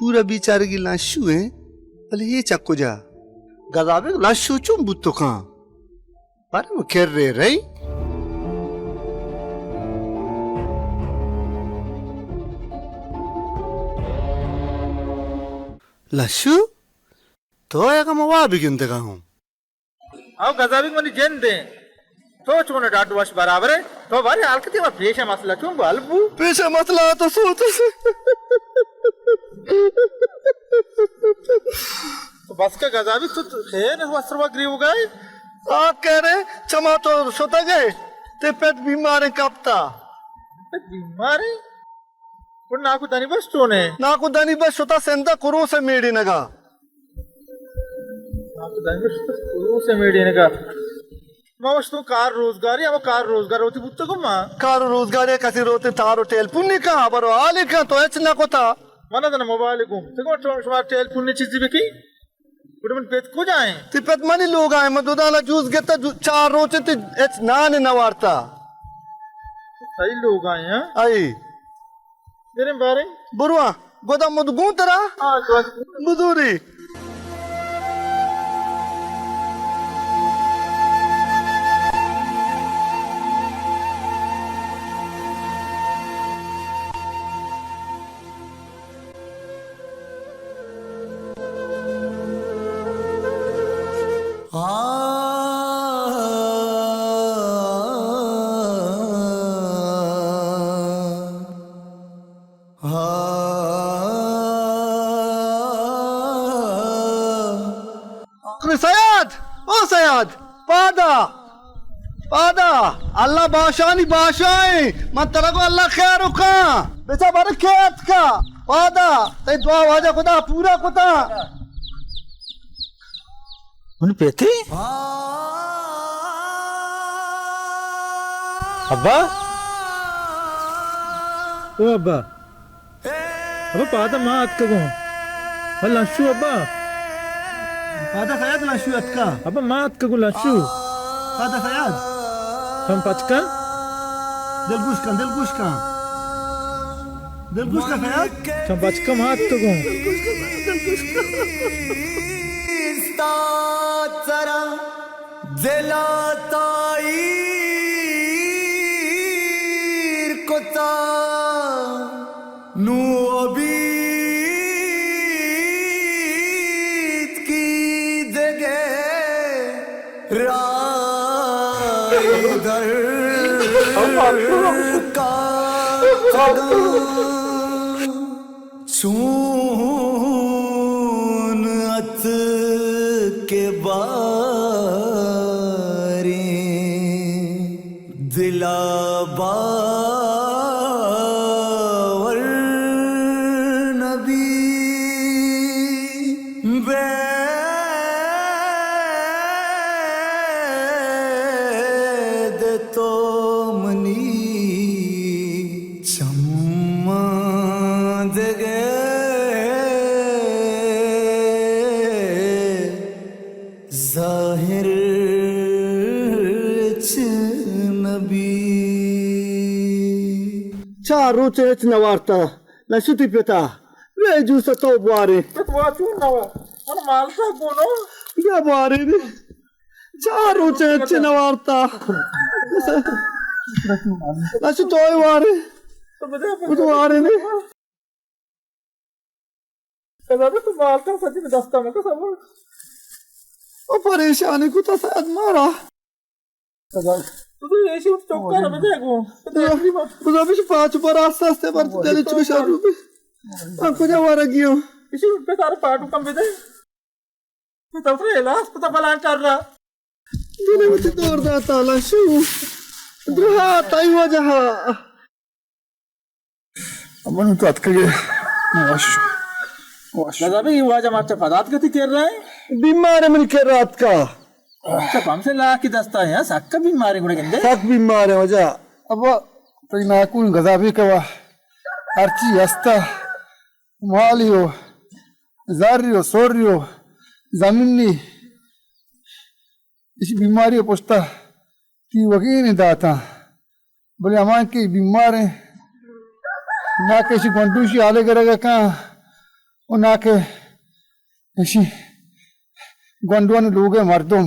पूरा बिचारे की लाशू है भले ये चक्को जा गदाबे लाशू चुम बुत्तो का पर वो खेर रही लाशू तो आया मैं वहाँ भी गिनते का हूँ अब गजाबी मनी जेन दे तो चुने डाटू वाश बराबर है तो बारे आलकती में पेशा मसला क्यों बालबू पेशा मसला तो सोच तो बस का गजाबी तो खैर वस्त्रवा ग्रीव गए आ कह रहे चमा तो सोता गए ते पेट बीमार है कपता बीमार है पर नाकु दानी बस चोने नाकु दानी बस सोता सेंदा करो से मेडी नगा नाकु दानी बस करो से मेडी नगा मावश तो कार रोजगार या वो कार रोजगार होती बुत्ते को माँ कार रोजगार है कैसी रोते तारो टेलीफोन नहीं कहाँ पर आले कहाँ तो ऐसे ना कोता मना तो ना मोबाइल को देखो तुम्हारा टेलीफोन ने चीज़ भी की उधर पेट को जाए ते पेट मनी लोग आए मैं दूधाला जूस गेता 4 रोचे ते एच ना ने नवारता सही लोग आए हैं आई मेरे बारे बुरुआ गोदाम मधु गुंतरा बुदूरी सयाद ओ सयाद पादा पादा अल्लाह बाशानी बाशाए मत तेरा को अल्लाह खैर रुका बेचा बारे खेत का पादा ते दुआ वाजा खुदा पूरा खुदा उन पेथे अब्बा ओ अब्बा अब्बा पादा माँ अत कगो अल्लाह शू अब्बा पादा फयाद लाशू अतका अब्बा माँ अत कगो लाशू पादा फयाद हम पचका दिलगुश का फयाद हम पचका माँ अत कगो Zara zelatair kota nu abid ki jagah raidar ka qadam soon at के बारे दिला बावर नबी बेद तो मनी चम्मा जगे जाहिर नबी 4 रोचे एच नवारता लशुति पिता वे जूसा तो बुआरे तो चून नवा और मालसा बोलो क्या बुआरे ने 4 रोचे एच नवारता लशु तो बुआरे तो बजा बुआरे ने कदापि तो मालसा सच्ची में दस्ता में तो सब ओ परेशानी को तो शायद मारा तो ये शी चौका ना बजागो तो अभी 5 पर आस्ते पर तेरे चुके शारू पे आपको जा वारा गियो इसी पे तारे पाटू कम बजे तो तफरे लास पता बलान कर रहा दिने में दौड़ जाता लाशू द्रहा ताई वजह अमन तो अटके वाश दादा भाई वो आज हमारे पदार्थ गति कर रहे हैं बीमार है मिलकर रात का अच्छा हमसे ला के दस्ता है सक्का बीमार है गुड़े गंदे सक बीमार है वजह अब तो ना कुल गजाबी का अर्ची हस्ता मालियो जारियो सोरियो जमीनी इस बीमारी पोस्ता ती वगी नहीं दाता बोले हमारे की बीमार है ना कैसी कंटूसी आले करेगा कहाँ ना के ऐसी गोंडवानी लोग मर्दुम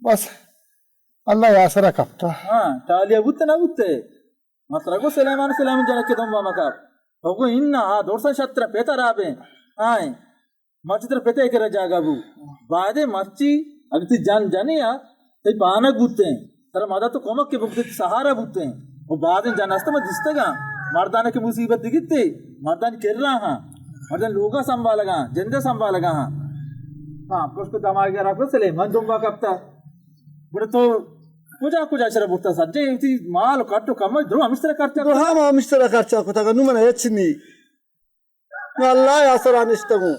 बस अल्लाह यासरा कप्ता हाँ तालिया बुत्ते ना बुत्ते मसरगो सलेमान सलेमान जनके दम मका होगो इन्ना दोर्सन शत्र पेता राबे आए मचित्र पेते के जागाबू बादे मच्ची अगति जान जानिया ते पानक बुत्ते तर मदा तो कोमक के बुत्ते सहारा बुत्ते वो बादे जानस्त में दिसतेगा मर्दाने की मुसीबत दिखते मर्दान कर रहा हां मर्दान लोगा संभालेगा जिंदे संभालेगा हां उसको दमाग में रखो सलेमान दुम्बा कप्ता बड़े तो कुजा कुजा शरा बुत्ता सज्जे इति माल काटो कम द्रो अमिस्तर करता तो हाँ अमिस्तर करता को तक नुमन हेचनी अल्लाह यासरा निष्ठगो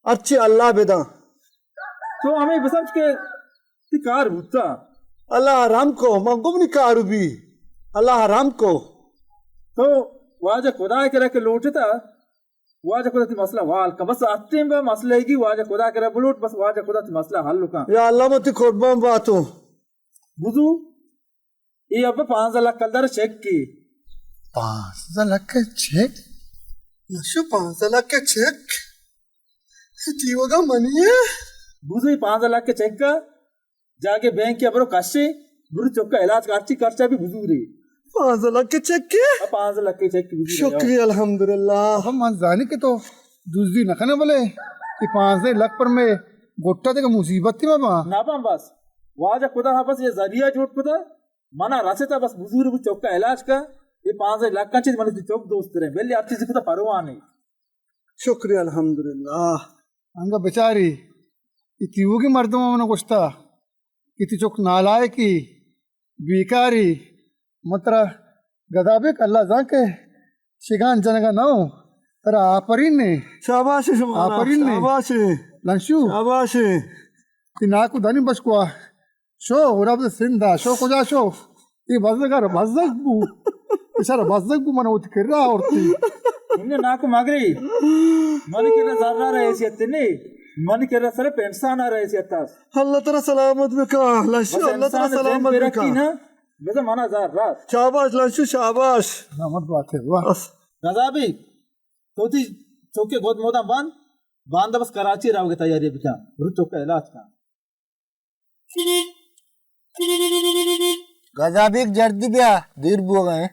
अच्छी अल्लाह बेदा तो हमें बसंत के कार बुत्ता अल्लाह हराम को मगुमनी कार भी अल्लाह हराम को तो वाजा खुदा करे के लोटता वाजा खुदा ती मसला वाल का बस अत्तेम बा मसले की वाजा खुदा करे बुलोट बस वाजा खुदा ती मसला हल लुका या अल्लाह मत खोटबम बातो बुजू ये अब 5 लाख कलर चेक की 5 लाख के चेक लशो 5 लाख के चेक तीवगा मनी है बुजू 5 लाख के चेक का जाके बैंक के अबरो काशी बुरु चौका इलाज कार्ची खर्चा भी बुजू रे 5 लाख के चेक के 5 लाख के चेक की शुक्रिया अल्हम्दुलिल्लाह हम जाने के तो दूसरी नखने बोले कि 5 लाख पर में गोट्टा देगा मुसीबत थी बाबा ना बस वाजा खुदा बस ये जरिया जोट खुदा मना रास्ता बस बुजुर्ग चौका इलाज का ये 5 लाख का चीज मन चौक दोस्त रहे बेली आर्थिक खुदा परवाह नहीं शुक्रिया अल्हम्दुलिल्लाह अंगा बेचारी इतिवो की मर्दों में कुछता इति चौक नालाय की बेकारी मत्रा गदाबे कल्ला जाके शिगान जनगा नाउ तरा आपरिन ने शाबाश आपरिन ने शाबाश लंशु शाबाश ती नाकु दानी बसकुआ शो उराब सिंधा शो कुजा शो ये बजगर बजगबू इशारा बजगबू मन उत कर रहा और ती इन्ने नाकु मागरी मन के जर्रा रहे हैसियत ने मन के सर पेंसाना रहे हैसियत अल्लाह तेरा सलामत बेका लशु अल्लाह तेरा सलामत बेका ना बेजा मना जर्रा शाबाश लशु शाबाश नामत बात है वाह गजाबी तोती चौके गोद मोदा बांध बस कराची रावगे तैयारी बिका रु चौका इलाज का गजाबी जर्दी बिया देर बुआ गए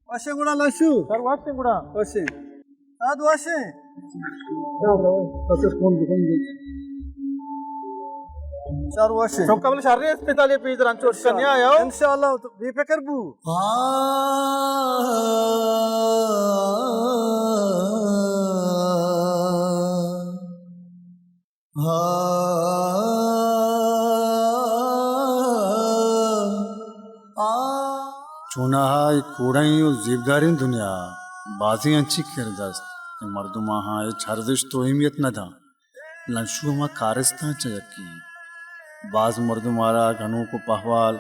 वाशे गुड़ा लशु सर वाशे गुड़ा वाशे आद वाशे बस फोन दिखाएंगे चार वाशे चौका वाले शारे अस्पताल पे इधर अंचोट करने आया हो इंशाल्लाह तो बेफिक्र बू चूना हाय कूड़ाई और जीवदारी दुनिया बाजी अच्छी कर दस्त मर्दुमा हाँ ये छरदिश तो अहमियत न था लंशु हमा कारस्ता चयकी बाज मर्दुमारा घनों को पहवाल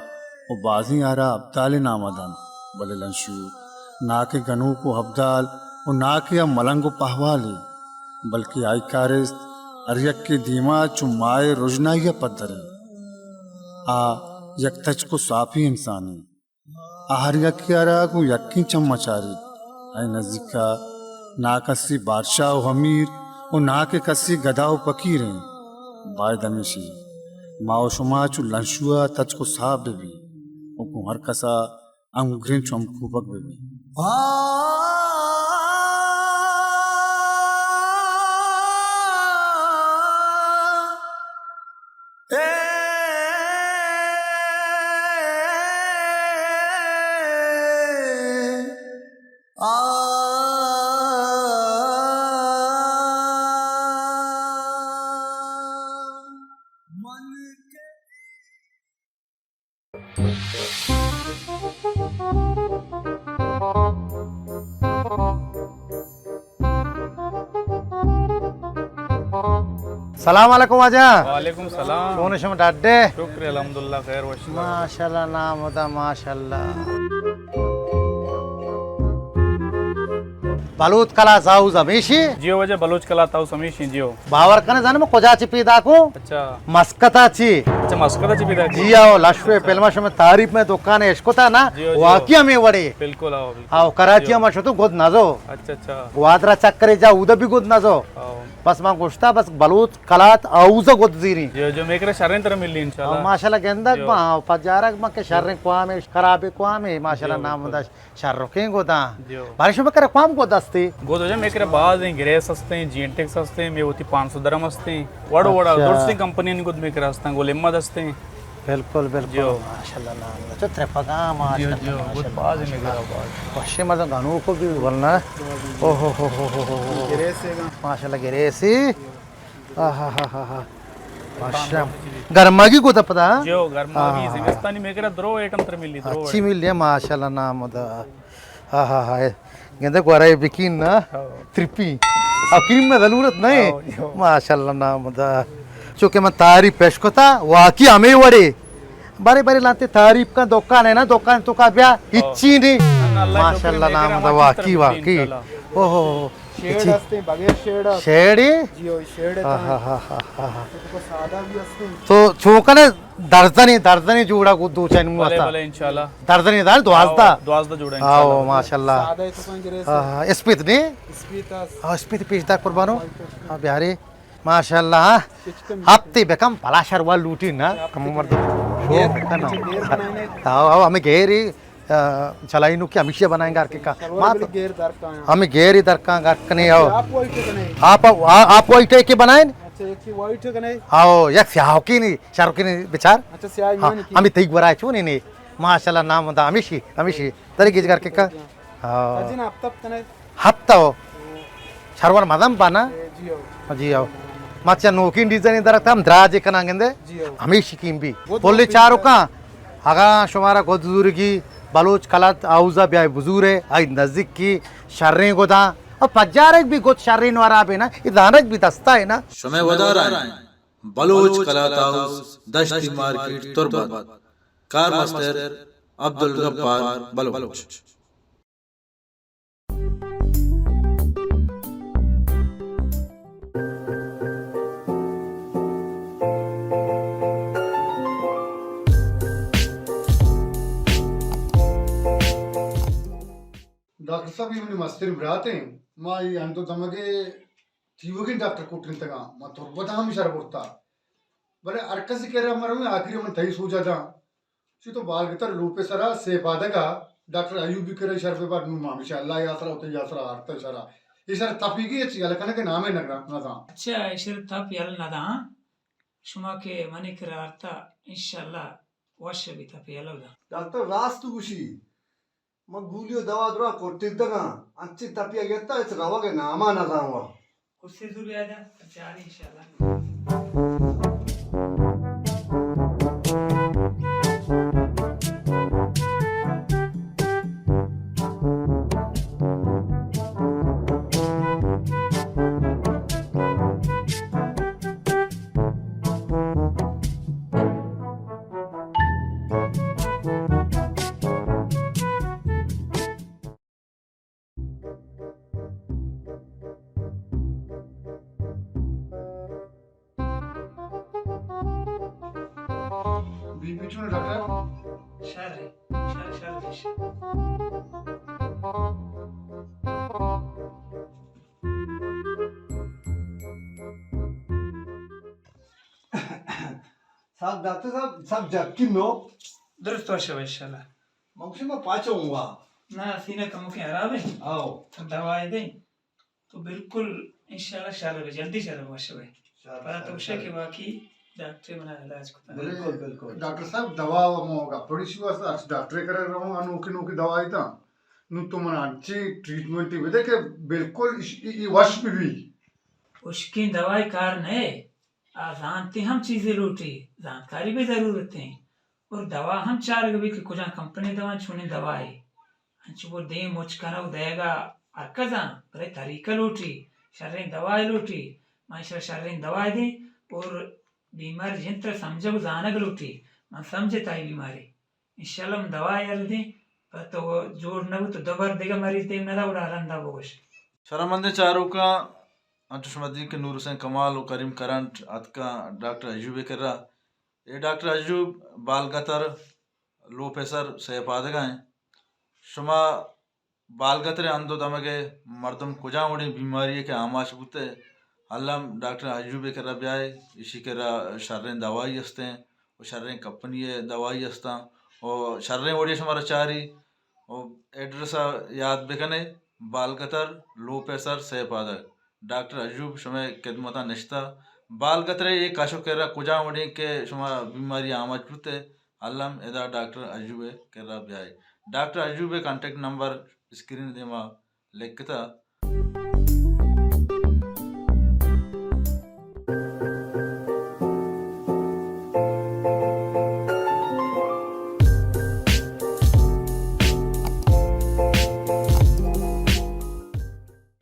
और बाजी आरा अब्दाल नामदन बले लंशु ना के घनों को हब्दाल और ना के मलंग को पहवाली बल्कि आई कारस्त अरियक के धीमा चुमाए रोजनाइया पत्थर आ यकतच को साफी इंसानी आहरिया कियारा को यक्की चम्मचारी आई नजीका ना कसी बादशाह हमीर और ना के कसी गदा पकीर हैं बाय दमेशी माओ शुमा चु लंशुआ तच को साफ बेबी और को हर कसा अंग्रें चम खूबक बेबी सलाम अलैकुम आजा वालेकुम सलाम सोने शम डाडे शुक्र अल्हम्दुलिल्लाह खैर वश माशाल्लाह नाम होता माशाल्लाह बलूच कला जाऊ जमेशी जियो वजह बलोच कला ताऊ समीशी जियो बावर कने जाने में कोजाची पीदाकू अच्छा मस्कताची अच्छा मस्कता चिपिदा जियाओ लश्वे पेलमाश में तारीफ में दुकान है इसको था ना वाकिया में वड़े बिल्कुल आओ आओ कराची में शो तो गोद नाजो अच्छा अच्छा वादरा चक्करे जा उधर भी गोद नाजो बस मां गोश्ता बस बलूच कलात आउज़ गोद जीरी जो मेकरे शरण तरह मिली इंशाल्लाह माशाल्लाह गेंदक मा पजारक मा के शर्रे क्वामे खराबे क्वामे माशाल्लाह नाम दा शर्रोके गोदा बारिश में करे क्वाम गोदस्ती गोद वजह मेकरे बाज हैं ग्रेस हस्ते हैं जीएनटेक्स हस्ते हैं में होती 500 दरम हस्ते हैं वड़ा वड़ा दोस्ती कंपनी ने गोद मेकरे हस्ते हैं गोलेम्मा दस्ते हैं बिल्कुल बिल्कुल माशाल्लाह नाम तो त्रेपगा माशाल्लाह गोद बाज है मेकरा बाज पश्चिम मत गानों को भी बोलना ओ हो माशाल्लाह गिरेसी आहा हा हा हा माशाल्लाह गर्मा की को पता जो गर्मा की जिमिस्तानी मेकरा द्रो आइटम तर मिली द्रो अच्छी मिल है माशाल्लाह नाम दा हा हा हा गेंदे कोराई बिकिन ना त्रिपी अब क्रीम में जरूरत नहीं माशाल्लाह नाम दा चूंकि मैं तारीफ पेश को था वाकई हमें वड़े बारे बारे लाते तारीफ का दुकान है ना दुकान तो का ब्याह इच्छी नहीं माशाल्लाह नाम दा वाकई वाकई ओहो शेड असते बगैर शेड शेडी जियो शेड हा हा हा हा तो सादा भी असते तो चोकने दर्जनी जोड़ा को दो चैन में भले भले इंशाल्लाह दर्जनी दाल द्वाजदा जोड़ा आओ माशाल्लाह सादा है तो कौन गिरे हां स्पीड ने स्पीड पेशदा कुर्बानो हां बिहारी माशाल्लाह हफ्ते बेकम पलाशर वाल लूटी ना कम मर्द आओ हमें घेरी चलाई नु की हमेशा बनाएंगे आर के का हमें घेरी दर का कने आओ आप वाइट के बनाए अच्छा एक की वाइट कने आओ एक स्याह की नहीं शाहरुख की नहीं विचार अच्छा स्याह नहीं हमें तेग बराय छु नहीं माशाल्लाह नाम दा हमेशी तरीके करके का हां अजिन हफ्ता कने हफ्ता हो शरवर मदम पाना जियो जी आओ माचा नोकिन डिजाइन दरता हम द्राज कनांगेंदे हमेशी कीम भी बोले चारों का आगा शुमारा गोदुर्गी बलोच कलात आउजा ब्याय बुजुरे आई नजदीक की शर्रे गोदा और पजारक भी गोद शर्रे नवारा बे ना इदानक भी दस्ता है ना समय वदारा Baloch Kalat house Dashti market Turbat car master Abdul Ghaffar Baloch doctor साहब ये मैंने मस्तिर ब्राते माँ ये अंतो तमगे थीवोगी डॉक्टर कोटिन तगा माँ तुर्बता हम इशारा बोलता बरे अरकसी कह रहा हमारा में आखिरी में थई सूझा था शी तो बाल गतर लूपे सरा से पादगा डॉक्टर अयूबी करे इशारा पे बात नु माँ इंशाल्लाह यात्रा होते यात्रा आरता इशारा इशारा तपीगी अच्छी अलग के नाम है नगरा ना था अच्छा इशारा तप यल ना था शुमा के मने करारता इंशाल्लाह वर्ष भी तप यल होगा डॉक्टर रास्तु कुशी मगूलियो दवा द्रा कोटिदगा अच्छी तपिया गेता इस रवा के नामा ना था हुआ उससे दूर आजा अच्छा इंशाल्लाह बीपी चुने डॉक्टर साहब डॉक्टर साहब सब जबकि नो दुरुस्त वर्ष इंशाल्लाह मौके में पाचूंगा ना सीने का मुखे हराब है आओ तो दवाई दे तो बिल्कुल इंशाल्लाह शाल जल्दी शाल वर्ष भाई पर तो उसे के बाकी डॉक्टर बना इलाज को बिल्कुल बिल्कुल डॉक्टर साहब दवा मोगा थोड़ी सी बस डॉक्टर करे रहो अनोखी नोखी दवाई था नु तो मन अच्छी ट्रीटमेंट ही दे के बिल्कुल ये वर्ष भी उसकी दवाई कारण है जानते हम चीजें लूटी जानकारी भी जरूरत है और दवा हम चार गवी की कुछ कंपनी दवा छूने दवाई अंचु वो दे मुझ करा देगा अरकजा पर तरीका लूटी शरीर दवाई लूटी माशा शरीर दवाई दे और बीमार जिंत्र समझो जानक लूटी मैं समझता है बीमारी इंशाल्लाह हम दवाई यार दे पर तो जोड़ न तो दबर देगा मरीज दे ना उड़ा रंदा बोश शरामंदे चारों का अंतुशमदी के नूर हुसैन कमाल और करीम करंट अतका डॉक्टर अजूब कर रहा ये डॉक्टर अजूब बाल गतर लो प्रेशर सहपादगा हैं शुमा बाल गतरे अंदो दमगे मर्दम कुजा उड़ी बीमारी के आमाश बुते अल्लाम डॉक्टर अजूब कर रहा ब्याय इसी के शर्रें दवाई हस्ते हैं और शर्रें कंपनी दवाई हस्ता और शर्रें ओडी हमारा चारी और एड्रेस याद बेकने बाल गतर लो प्रेशर सहपादक डॉक्टर अजूब समय खिदमता नश्ता बाल गतरे ये काशो कर रहा कुजा उड़ी के शुमा बीमारी आमाज बुते अल्लाम एदा डॉक्टर अजूबे कर रहा ब्याय डॉक्टर अजूबे कॉन्टेक्ट नंबर स्क्रीन देमा लिखता